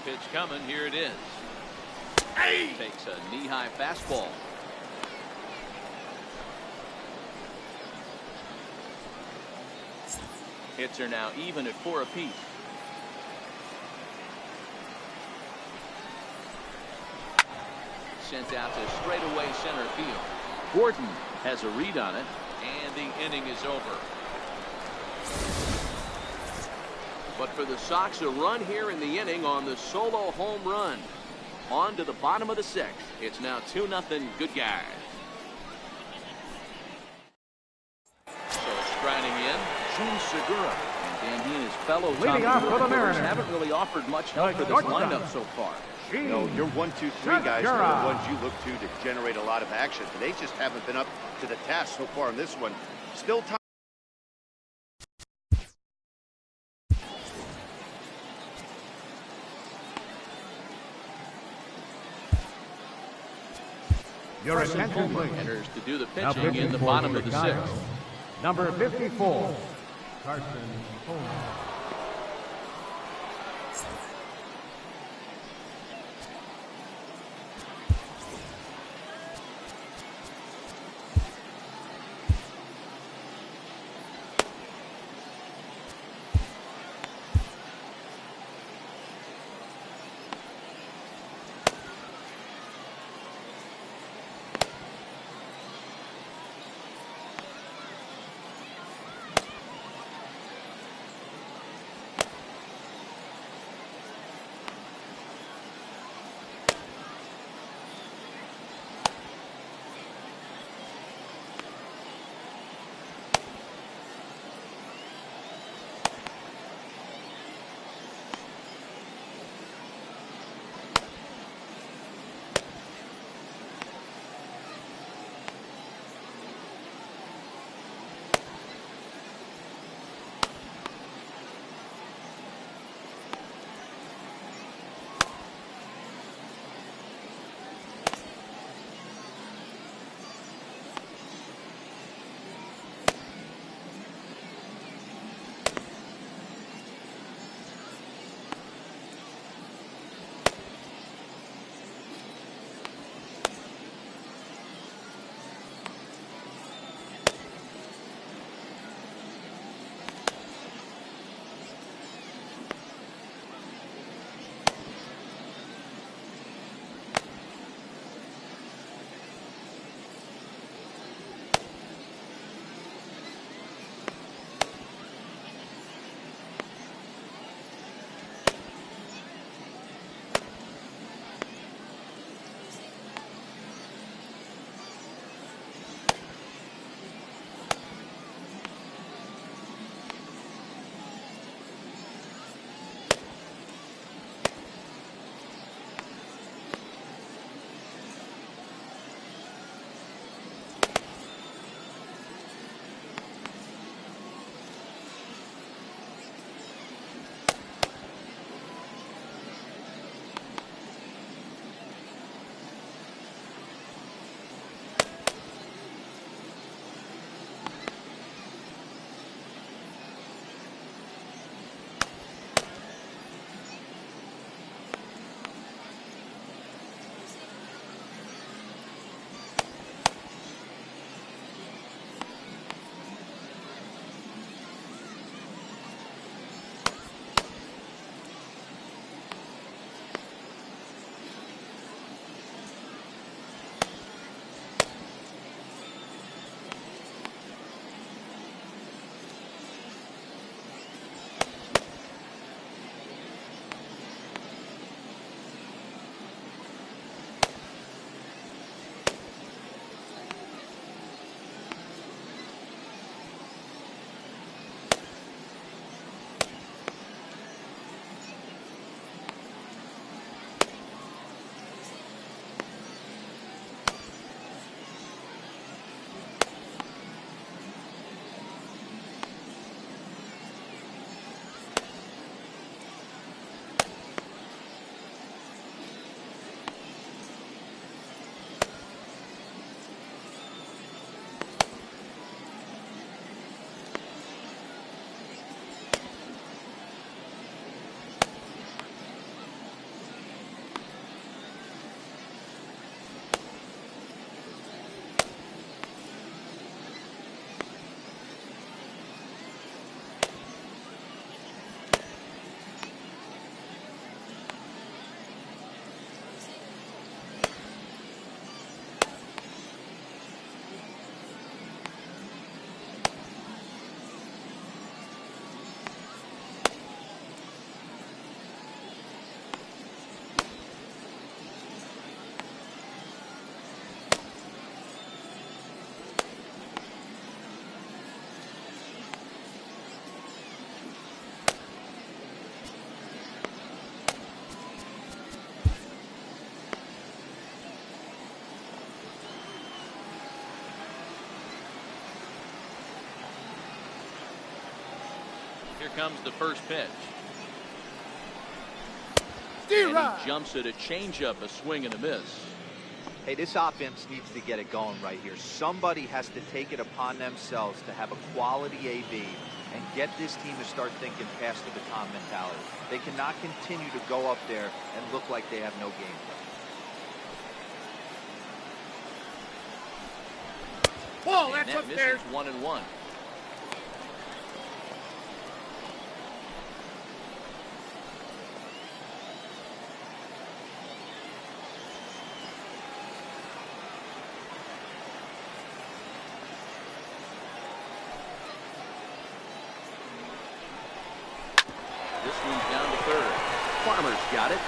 Pitch coming. Here it is. Hey! Takes a knee-high fastball. Hits are now even at 4 apiece. Sent out to straightaway center field. Gordon has a read on it, and the inning is over. But for the Sox, a run here in the inning on the solo home run. On to the bottom of the 6th. It's now 2-0. Good guys. So striding in, Jun Segura. And Dandy and his fellow top Mariners haven't really offered much help for this lineup so far. No, your 1-2-3 guys are the ones you look to generate a lot of action. They just haven't been up to the task so far in this one. Still time. Your attention, please. Enters to do the pitching in the bottom of the 6th. Number 54, Carson Coleman. Here comes the first pitch. Steer And right. he jumps at a changeup, a swing and a miss. Hey, this offense needs to get it going right here. Somebody has to take it upon themselves to have a quality AB and get this team to start thinking past the baton mentality. They cannot continue to go up there and look like they have no game plan. Ball, And that's that upstairs. misses 1-1. This one's down to third. Farmer's got it.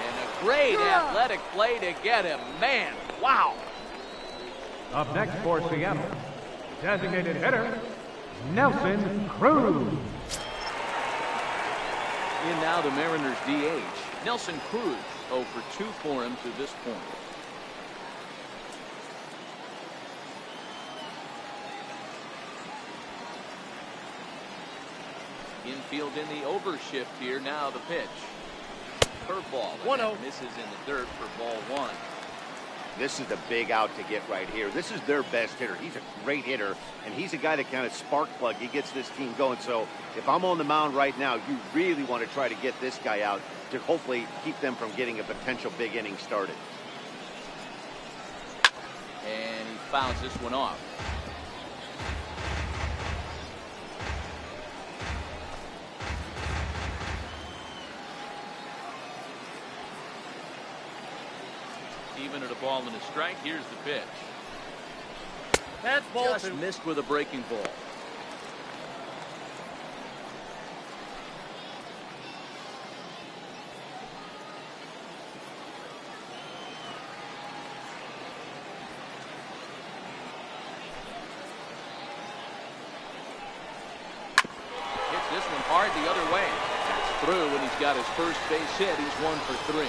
And a great athletic play to get him. Man, wow. Up next for Seattle, designated hitter, Nelson Cruz. In now the Mariners DH, Nelson Cruz, 0 for 2 for him to this point. Infield in the overshift here. Now the pitch. Curveball. 1-0. Misses in the dirt for ball 1. This is the big out to get right here. This is their best hitter. He's a great hitter, and he's a guy that kind of spark plug. He gets this team going. So if I'm on the mound right now, you really want to try to get this guy out to hopefully keep them from getting a potential big inning started. And he fouls this one off. Even at a ball and a strike, here's the pitch. That's ball Just 2. missed with a breaking ball. Hits this one hard the other way. That's through, and he's got his first base hit. He's 1 for 3.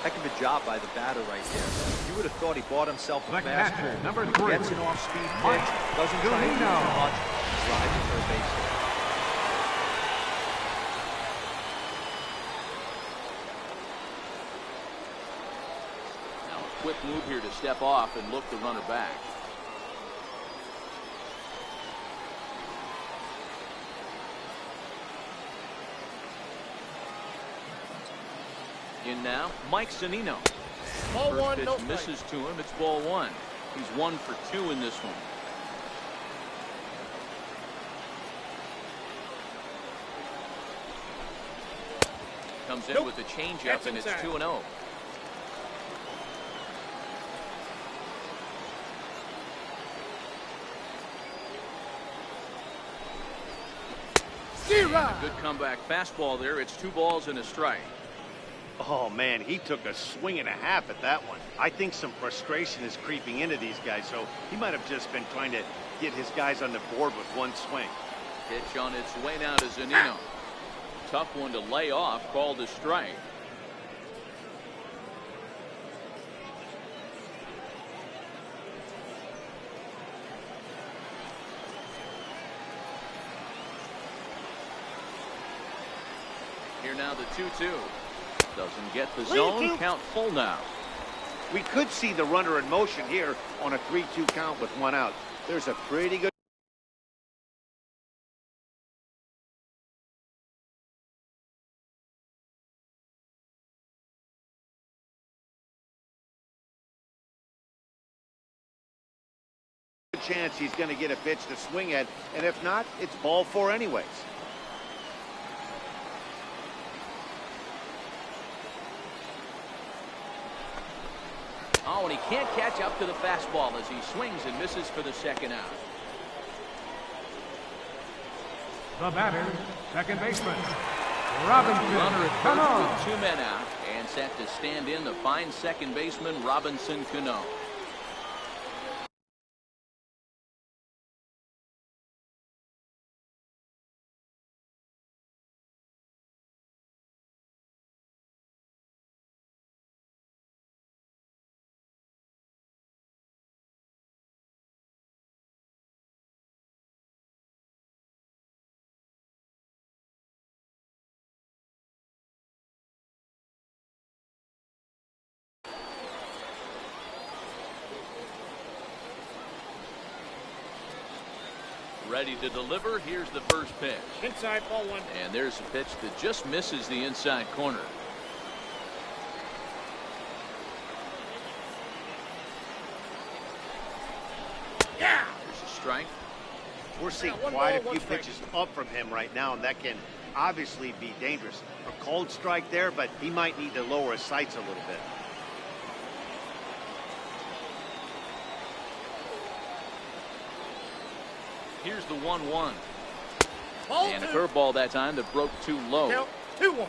Heck of a job by the batter right there. You would have thought he bought himself a The catcher, fastball. number He 3, gets an off-speed Mike pitch, doesn't try to do Zunino. too much, drives it for a base hit. Now a quick move here to step off and look the runner back. In now, Mike Zunino. Ball First 1, pitch no strike. misses to him. It's ball 1. He's 1 for 2 in this one. Comes in Nope. with a changeup, That's and it's inside. 2-0. Steer right. Good comeback fastball there. It's 2 balls and a strike. Oh, man, he took a swing and a half at that one. I think some frustration is creeping into these guys, so he might have just been trying to get his guys on the board with one swing. Pitch on its way now to Zunino. Tough one to lay off, called a strike. Here now the 2-2. Doesn't get the zone. Count full now. We could see the runner in motion here on a 3-2 count with 1 out. There's a pretty good chance he's going to get a pitch to swing at, and if not, it's ball 4 anyways. Oh, and he can't catch up to the fastball as he swings and misses for the second out. The batter, second baseman, Robinson. Runner at Come first on. with 2 men out, and set to stand in the fine second baseman Robinson Cano. Ready to deliver. Here's the first pitch. Inside, ball one. And there's a pitch that just misses the inside corner. Yeah. There's a strike. We're seeing One quite a ball, few one strike. pitches up from him right now, and that can obviously be dangerous. A cold strike there, but he might need to lower his sights a little bit. Here's the 1-1. Ball And a two. curveball that time that broke too low. Count 2-1.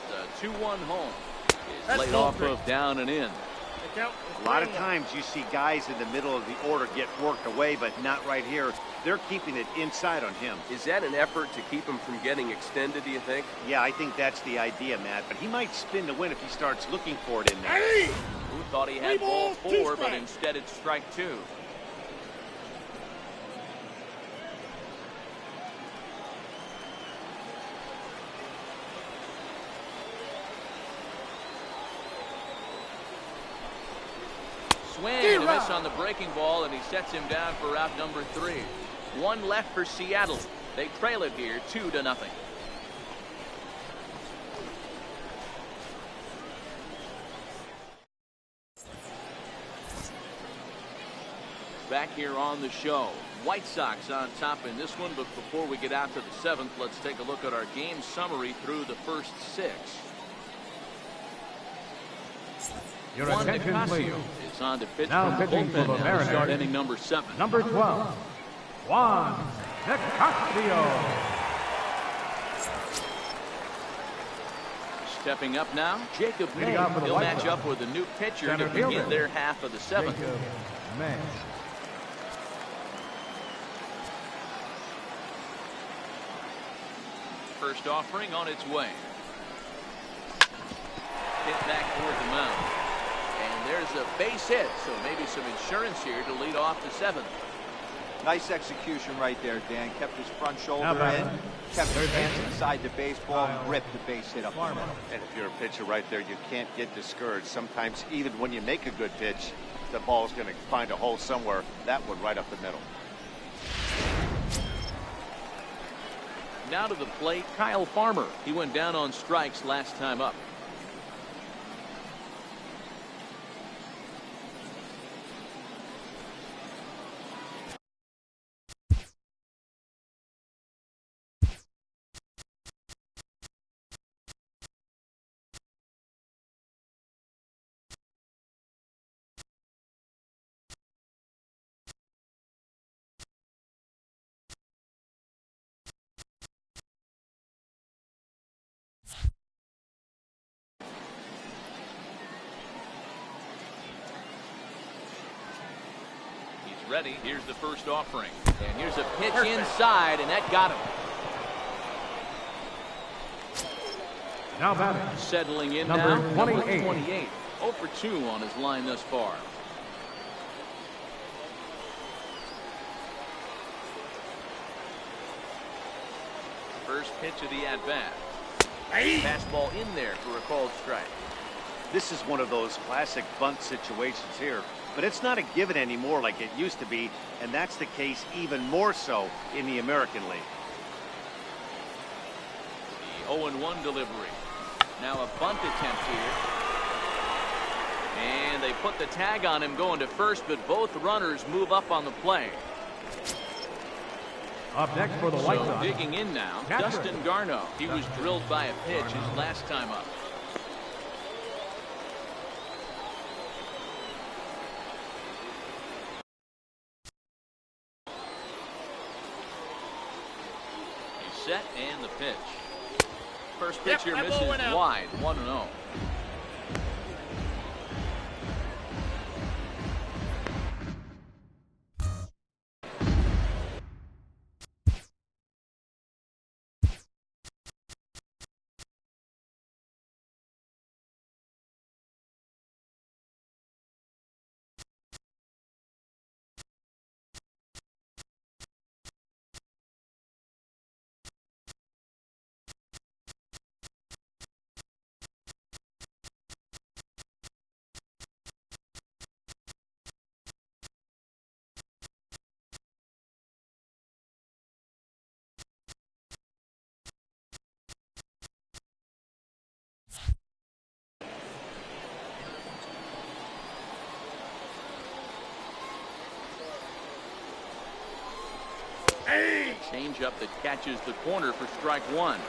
The 2-1 home is That's laid ball off three. of down and in. The count is A lot of 3-1. times you see guys in the middle of the order get worked away, but not right here. They're keeping it inside on him. Is that an effort to keep him from getting extended, do you think? Yeah, I think that's the idea, Matt, but he might spin to win if he starts looking for it in there. Hey! Who thought he had Three ball balls, two 4, but strikes. instead it's strike 2. Swing and a miss on the breaking ball, and he sets him down for out number 3. One left for Seattle. They trail it here 2-0. Back here on the show, White Sox on top in this one, but before we get out to the 7th, let's take a look at our game summary through the first 6. Your Juan attention, please. Nicasio is on to pitch Now from the pitching for bullpen the now to Mariners. start inning number 7. Number 12, Juan Nicasio. Stepping up now, Jacob May. Leading off for the He'll White match Sox. up with a new pitcher Center to begin fielder. their half of the 7th. Jacob May. First offering on its way. Hit back toward the mound. And there's a base hit, so maybe some insurance here to lead off the 7th. Nice execution right there, Dan. Kept his front shoulder Now in, batting, kept his third hands baseman, inside the baseball, Kyle and ripped the base hit up the middle. And if you're a pitcher right there, you can't get discouraged. Sometimes even when you make a good pitch, the ball's going to find a hole somewhere. That one right up the middle. Now to the plate, Kyle Farmer. He went down on strikes last time up. Ready. Here's the first offering. And here's a pitch inside, and that got him. Now batting, Settling in Number now. 28. 28. 0 for 2 on his line thus far. First pitch of the at-bat. Fastball in there for a called strike. This is one of those classic bunt situations here, but it's not a given anymore like it used to be, and that's the case even more so in the American League. The 0-1 delivery. Now a bunt attempt here. And they put the tag on him going to first, but both runners move up on the play. up next for the White So Sox, digging in now, Catcher. Dustin Garneau. He was drilled by a pitch his last time up. He's set and the pitch. First pitch here that ball misses went out. wide, 1-0. Hey! Changeup that catches the corner for strike one.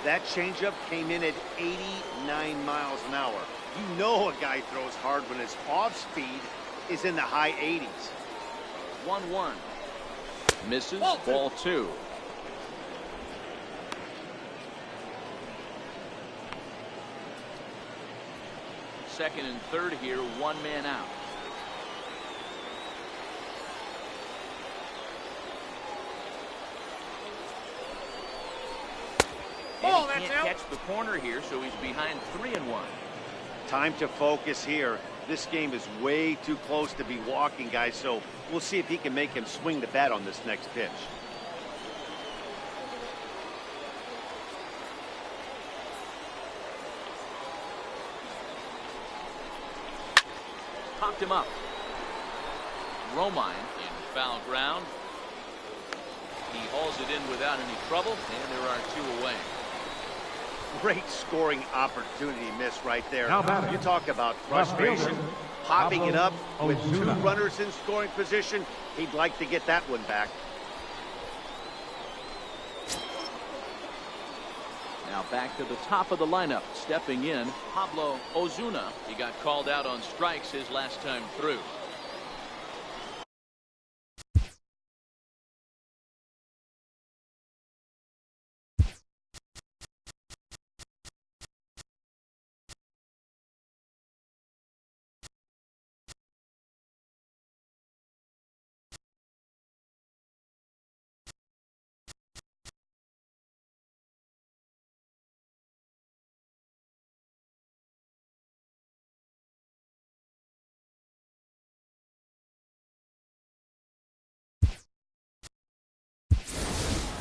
That changeup came in at 89 miles an hour. You know a guy throws hard when his off speed is in the high 80s. 1-1. Misses. Ball two. Second and third here, one man out. Ball, And he that's can't out. catch the corner here, so he's behind 3-1. Time to focus here. This game is way too close to be walking, guys, so we'll see if he can make him swing the bat on this next pitch. Popped him up. Romine in foul ground. He hauls it in without any trouble, and there are two away. Great scoring opportunity miss right there. Now batting. You talk about Left frustration. fielder, Popping it up with two Ozuna. runners in scoring position. He'd like to get that one back. Now back to the top of the lineup. Stepping in, Pablo Ozuna. He got called out on strikes his last time through.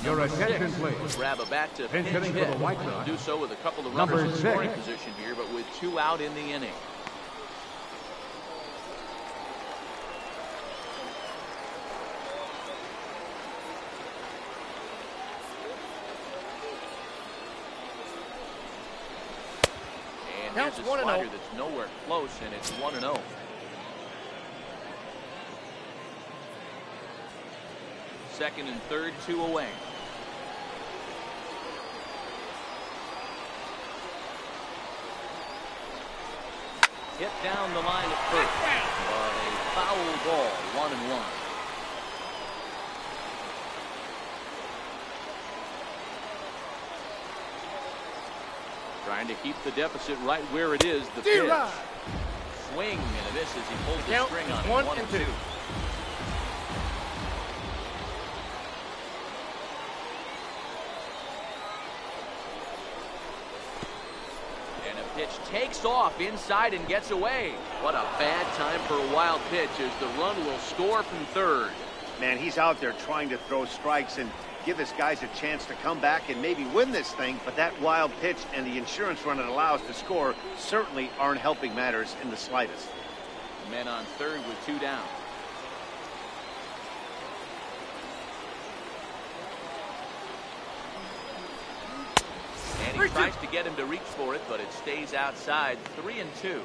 Your attention, please. Will grab a bat to Pinch pinch hitting for hit. the White Sox. Do so with a couple of Number runners in scoring 6. position here, but with two out in the inning. And Counts here's a 1-0. slider that's nowhere close, and it's 1-0. Second and third, two away. Hit down the line at first, but a foul ball, 1-1. Trying to keep the deficit right where it is. The pitch. Swing and a miss as he pulled the Count string on is it. 1-2. And a pitch takes off inside and gets away. What a bad time for a wild pitch as the run will score from third. Man, he's out there trying to throw strikes and give his guys a chance to come back and maybe win this thing, but that wild pitch and the insurance run it allows to score certainly aren't helping matters in the slightest. Men on third with two down. And he tries to get him to reach for it, but it stays outside. 3-2.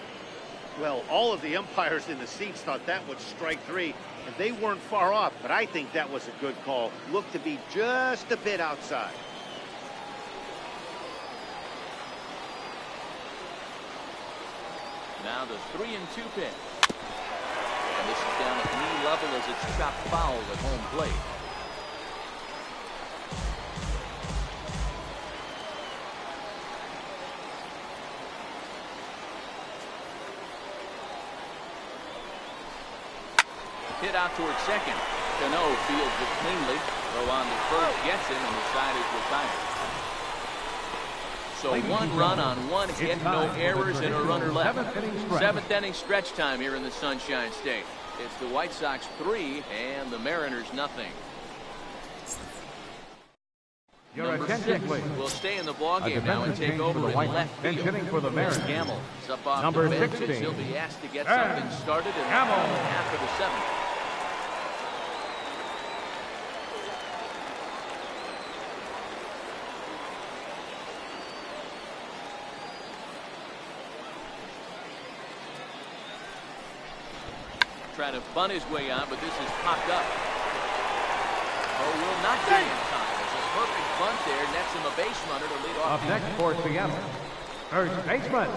Well, all of the umpires in the seats thought that was strike three, and they weren't far off, but I think that was a good call. Looked to be just a bit outside. Now the 3-2 pitch. And this is down at knee level as it's chopped foul at home plate. Hit out towards second. Cano fields it cleanly. Throw on to first gets him, and the side is retired. So one run on one hit, no errors, and a runner left. Seventh inning stretch time here in the Sunshine State. It's the White Sox 3 and the Mariners nothing. Your Number attention, 6 please. will stay in the ballgame A now and defensive take change over for the in White left Sox. field. Bench hitting for the Chris Mariners. Gamble is up off Number the bench. 16. He'll be asked to get And something started in the Gamble. bottom half of the seventh. Trying to bunt his way on, but this is popped up. not getting in time. There's a perfect bunt there, nets him a base runner to lead off. Up next for Seattle, first baseman,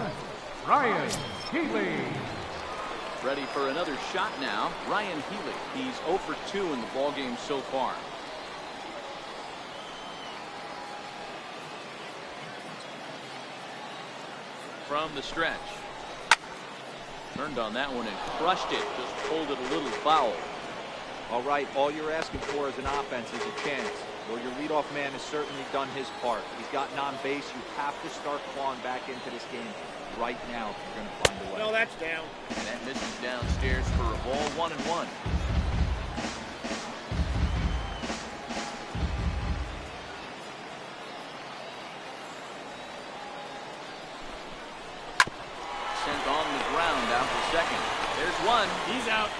Ryan Healy. Ready for another shot now, Ryan Healy. He's 0 for 2 in the ballgame so far. From the stretch. Turned on that one and crushed it. Just pulled it a little foul. All right, all you're asking for as an offense is a chance. Well, your leadoff man has certainly done his part. He's gotten on base. You have to start clawing back into this game right now if you're going to find a way. No, that's down. And that misses downstairs for a ball, 1-1. Sent on the ground out to second. There's one. He's out.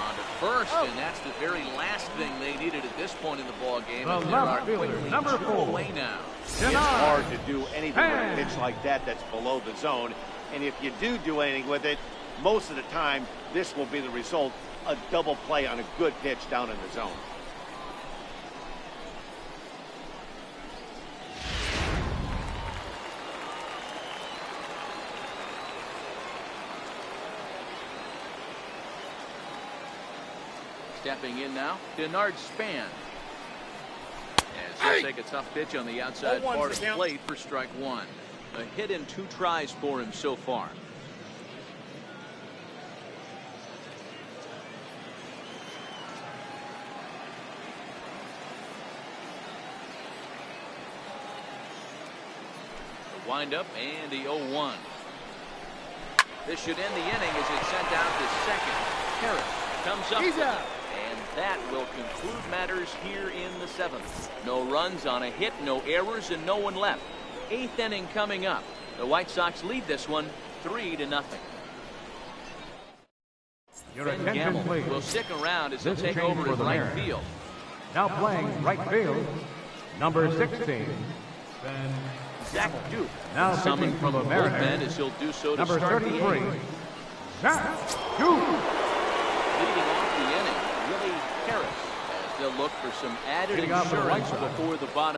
On to first, and that's the very last thing they needed at this point in the ball game. The And they are left fielder, quickly number 2 4. away now. It's hard to do anything with a pitch like that that's below the zone. And if you do anything with it, most of the time, this will be the result, a double play on a good pitch down in the zone. Stepping in now, Denard Span. As he'll take a tough pitch on the outside 0-1 part of the count. plate for strike one. A hit in 2 tries for him so far. The windup and the 0-1. This should end the inning as it's sent out to second. Harris comes up. He's out. And that will conclude matters here in the 7th. No runs on a hit, no errors, and no one left. 8th inning coming up. The White Sox lead this one 3-0. Your Ben attention, Gamble please. will stick around as he'll This take change over for at the right Mariners. field. Now playing right field, number 16, Zach Duke Now summoned pitching from for the the Mariners, bullpen as he'll do so to number start the 33, inning. Zach Duke. Leading off the inning, Willie Harris, as they'll look for some added Leading off the right insurance side. before the bottom.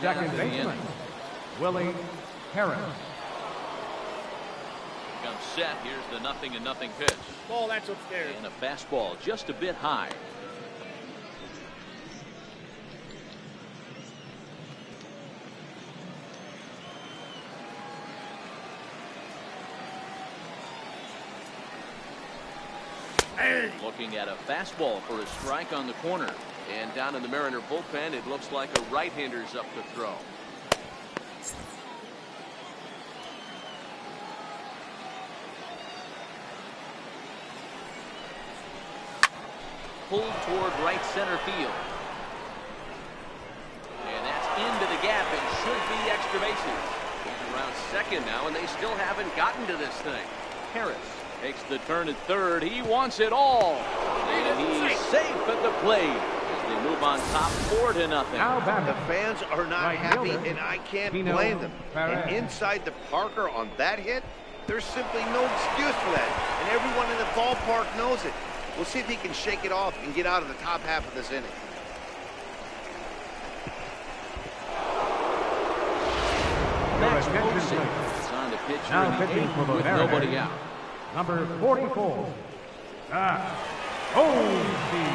Second baseman, Willie Harris. Comes set. Here's the 0-0 pitch. Ball, that's upstairs. And a fastball just a bit high. Looking at a fastball for a strike on the corner. And down in the Mariner bullpen, it looks like a right-hander's up to throw. Pulled toward right center field. And that's into the gap and should be extra bases. Around second now, and they still haven't gotten to this thing. Harris takes the turn at third. He wants it all. And he's safe at the plate as they move on top 4-0. Now The batting, fans are not Right happy, fielder, and I can't Pino blame them. Perez. And inside the Parker on that hit, there's simply no excuse for that. And everyone in the ballpark knows it. We'll see if he can shake it off and get out of the top half of this inning. Max attention, Posey please. is on the pitch Now here in the pitching 8th for the with Mariners. nobody out. number 44, Zach Posey.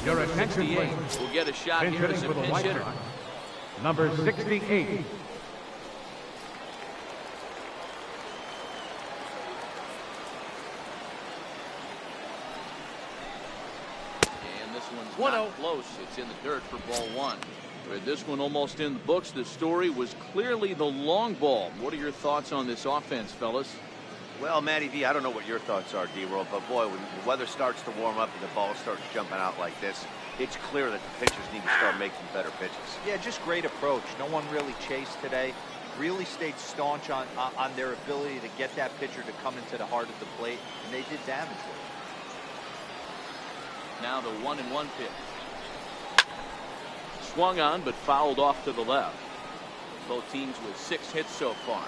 Your Number attention, 68 please. will get a shot Pinch here hitting as a for the pinch White hitter. Sox, number 68. And this one's 1-0. not close. It's in the dirt for ball one. With this one almost in the books, the story was clearly the long ball. What are your thoughts on this offense, fellas? Well, Matty V, I don't know what your thoughts are, D-Roll, but boy, when the weather starts to warm up and the ball starts jumping out like this, it's clear that the pitchers need to start making better pitches. Yeah, just great approach. No one really chased today. Really stayed staunch on their ability to get that pitcher to come into the heart of the plate, and they did damage with it. Now the 1-1 pitch. Swung on, but fouled off to the left. Both teams with 6 hits so far.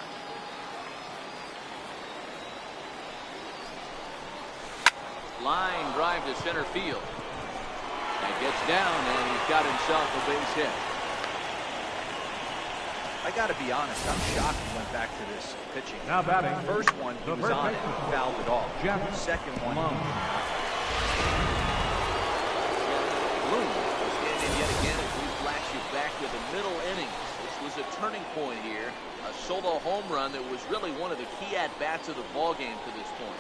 Line drive to center field. And gets down, and he's got himself a base hit. I got to be honest, I'm shocked he went back to this pitching. Now batting. First one, he The was first on it, baseman. fouled it off. Jeff Second one, Blum. Bloom will stand in yet again as we flash you back to the middle innings. This was a turning point here. A solo home run that was really one of the key at-bats of the ballgame to this point.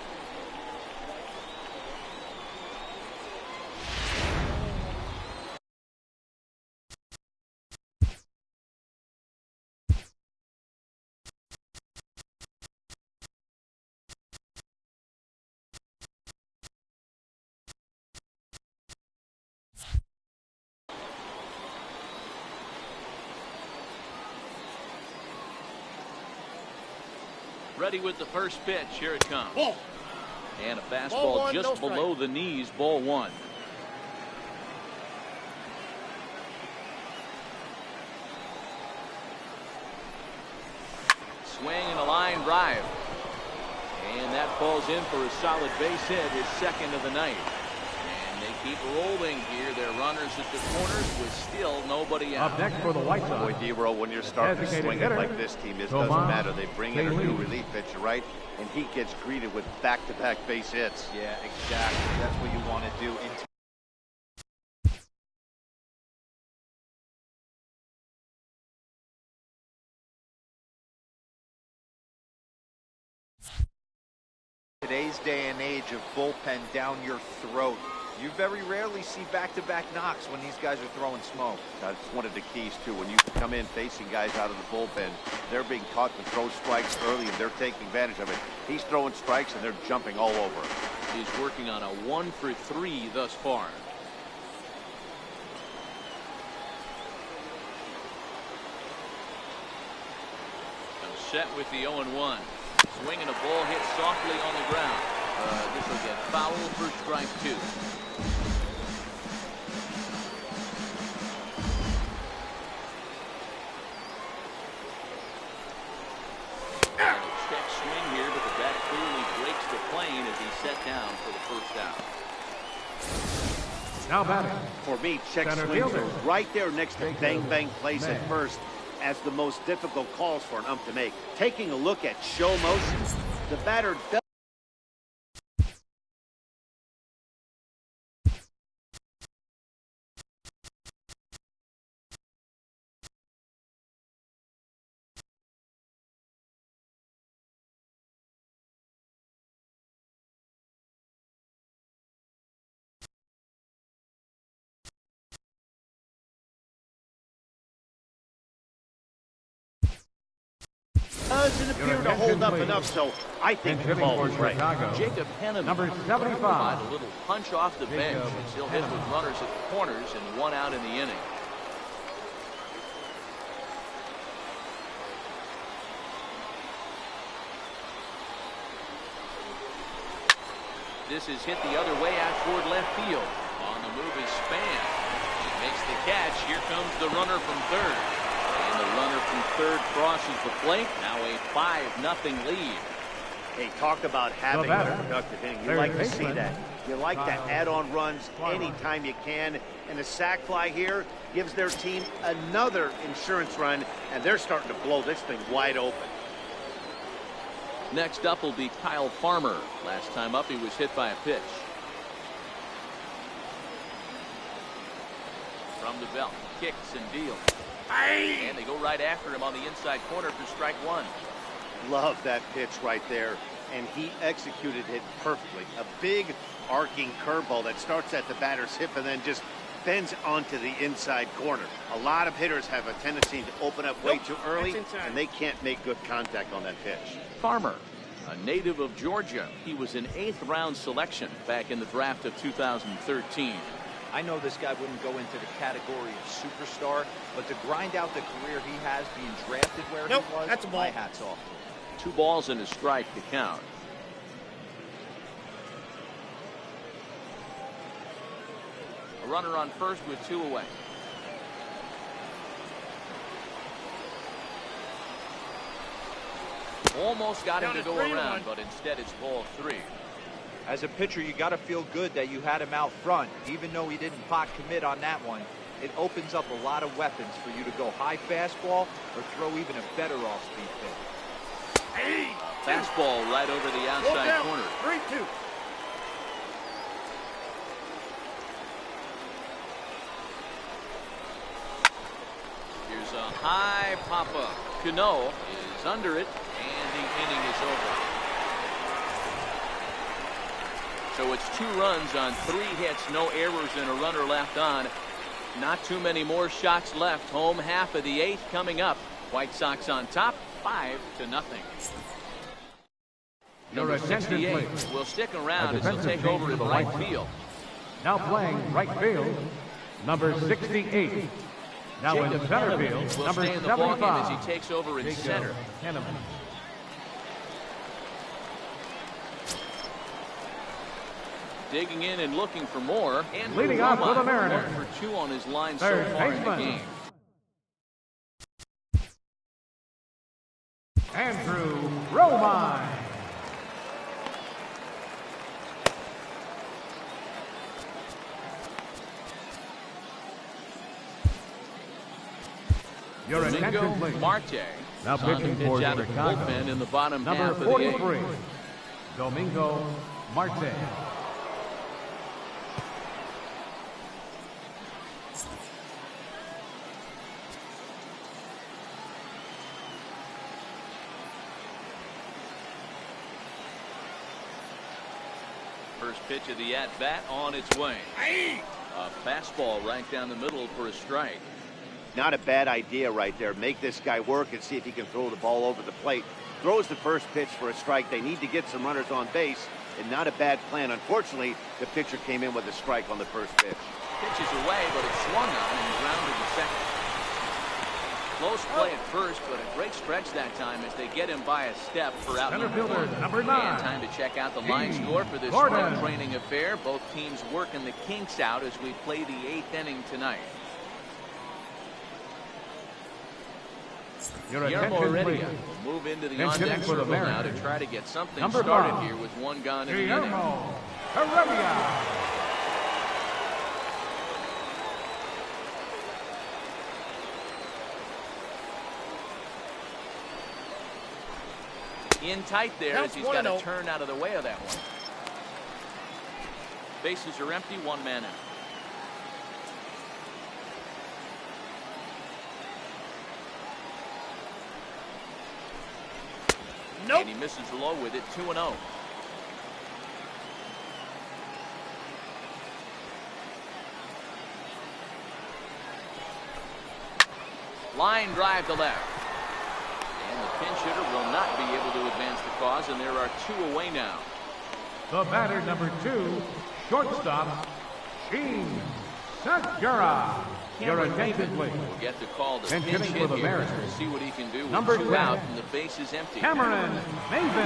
Ready with the first pitch. Here it comes. Ball. And a fastball Ball one, just no strike. below the knees. Ball one. Swing and a line drive. And that falls in for a solid base hit, his second of the night. And they keep rolling here. Their runners at the corners with still nobody out. Up next for the White Boy, Sox, D-Roll, when you're starting to Designated swing it hitter, like this team, it doesn't Tomas matter. They bring in a new Bailey. relief pitcher, right? And he gets greeted with back-to-back base hits. Yeah, exactly. That's what you want to do. Today's day and age of bullpen down your throat, you very rarely see back-to-back knocks when these guys are throwing smoke. That's one of the keys, too. When you come in facing guys out of the bullpen, they're being taught to throw strikes early, and they're taking advantage of it. He's throwing strikes, and they're jumping all over him. He's working on a 1-for-3 thus far. I'm set with the 0-1. Swing and a ball hit softly on the ground. This will get foul for strike 2. Check swing here, but the bat clearly breaks the plane as he's set down for the first out. now batting. For me, check Center swing fielder. goes right there next to Jacob bang bang plays at May. first as the most difficult calls for an ump to make. Taking a look at show motion, the batter does. Doesn't appear to hold up enough, so I think the Hitting ball for was right. Chicago, Jacob Henneman number will 75. provide a little punch off the bench Jacob as he'll hit with Henneman. runners at the corners and 1 out in the inning. This is hit the other way out toward left field. On the move is Span. He makes the catch. Here comes the runner from third. And the runner from third crosses the plate. Now a 5-0 lead. Hey, talk about having batter, a productive inning. You third like to see baseman, that. You like to Kyle add on runs Farmer. anytime you can. And the sac fly here gives their team another insurance run, and they're starting to blow this thing wide open. Next up will be Kyle Farmer. Last time up, he was hit by a pitch. from the belt. Kicks and deals. And they go right after him on the inside corner for strike one. Love that pitch right there, and he executed it perfectly. A big arcing curveball that starts at the batter's hip and then just bends onto the inside corner. A lot of hitters have a tendency to open up way too early, and they can't make good contact on that pitch. Farmer, a native of Georgia. He was an 8th round selection back in the draft of 2013. I know this guy wouldn't go into the category of superstar, but to grind out the career he has being drafted where he was, that's a ball. my hat's off. 2 balls and a strike to count. A runner on first with 2 away. Almost got him to go around, but instead it's ball 3. As a pitcher, you got to feel good that you had him out front. Even though he didn't pot commit on that one, it opens up a lot of weapons for you to go high fastball or throw even a better off-speed pitch. Fastball right over the outside corner. 3-2. Here's a high pop-up. Cano is under it, and the inning is over. So it's 2 runs on 3 hits, no errors, and a runner left on. Not too many more shots left. Home half of the 8th coming up. White Sox on top, 5-0. Number 68 will stick around as he'll take over in right field. Now playing right field, number 68. Now in center field, will number stay in the ballgame as 75. he takes over in center. Digging in and looking for more. And Leading off for the Mariners, 1 for 2 on his line so third far in the baseman, game. Andrew Romine. Your attention, Domingo please. Marte. Now is on the pitching pitch for out of the Chicago. bullpen in the bottom Number half of the 43, 8th. Domingo Marte. First pitch of the at-bat on its way. A fastball right down the middle for a strike. Not a bad idea right there. Make this guy work and see if he can throw the ball over the plate. Throws the first pitch for a strike. They need to get some runners on base, and not a bad plan. Unfortunately, the pitcher came in with a strike on the first pitch. Pitches away, but it's swung on and grounded to second. Close play at first, but a great stretch that time as they get him by a step for out Center number fielder, 1. number 9. And time to check out the line score for this Gordon. spring training affair. Both teams working the kinks out as we play the 8th inning tonight. Your Guillermo attention, Heredia please. will move into the Then on-deck hitting for the circle now to Mariners. try to get something Number started 5. here with 1 gone in the inning. Guillermo Heredia. In tight there Counts as he's got to 1-0. turn out of the way of that one. Bases are empty, 1 man out. Nope. And he misses low with it, 2-0. Line drive to left. And the pinch hitter will not be able to advance the cause, and there are 2 away now. The batter, number 2, shortstop, Sheen Segura. Your attention, please. Will get the call to And pinch hitting hit for the here. Mariners. We'll see what he can do with Number 2 10. out and the base is empty. Cameron Maven.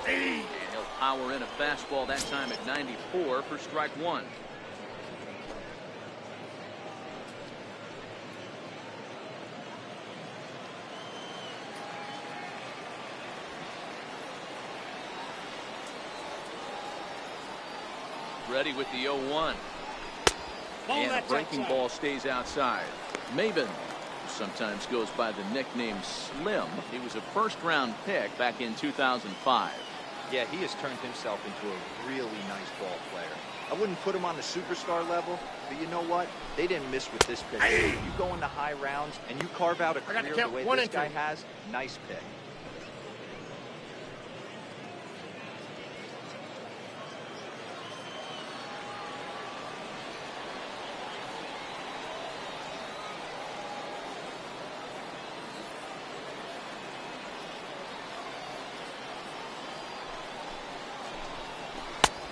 And he'll power in a fastball that time at 94 for strike 1. Ready with the 0-1. Ball And the that's breaking outside. ball stays outside. Maven sometimes goes by the nickname Slim. He was a first-round pick back in 2005. Yeah, he has turned himself into a really nice ball player. I wouldn't put him on the superstar level, but you know what? They didn't miss with this pitch. You go into high rounds and you carve out a I got to career the count way 1 this and 2. guy has, nice pick.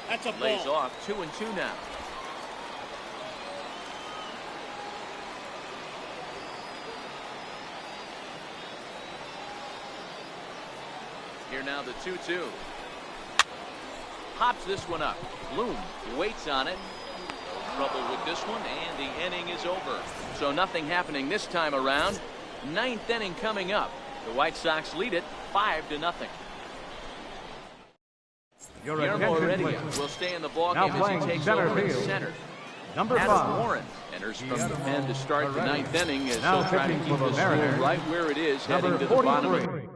That's a ball. Lays off 2-2 now. Here now the 2-2. Pops this one up. Bloom waits on it. No trouble with this one, and the inning is over. So nothing happening this time around. 9th inning coming up. The White Sox lead it 5-0. Your Guillermo attention, Heredia please. will stay in the ballgame Now as he playing takes center over at field. center. Number Adam 5. Warren enters from the pen to start the Already. 9th inning as Now he'll try to pitching keep for the the score Mariners, right where it is heading Number to the bottom of 43.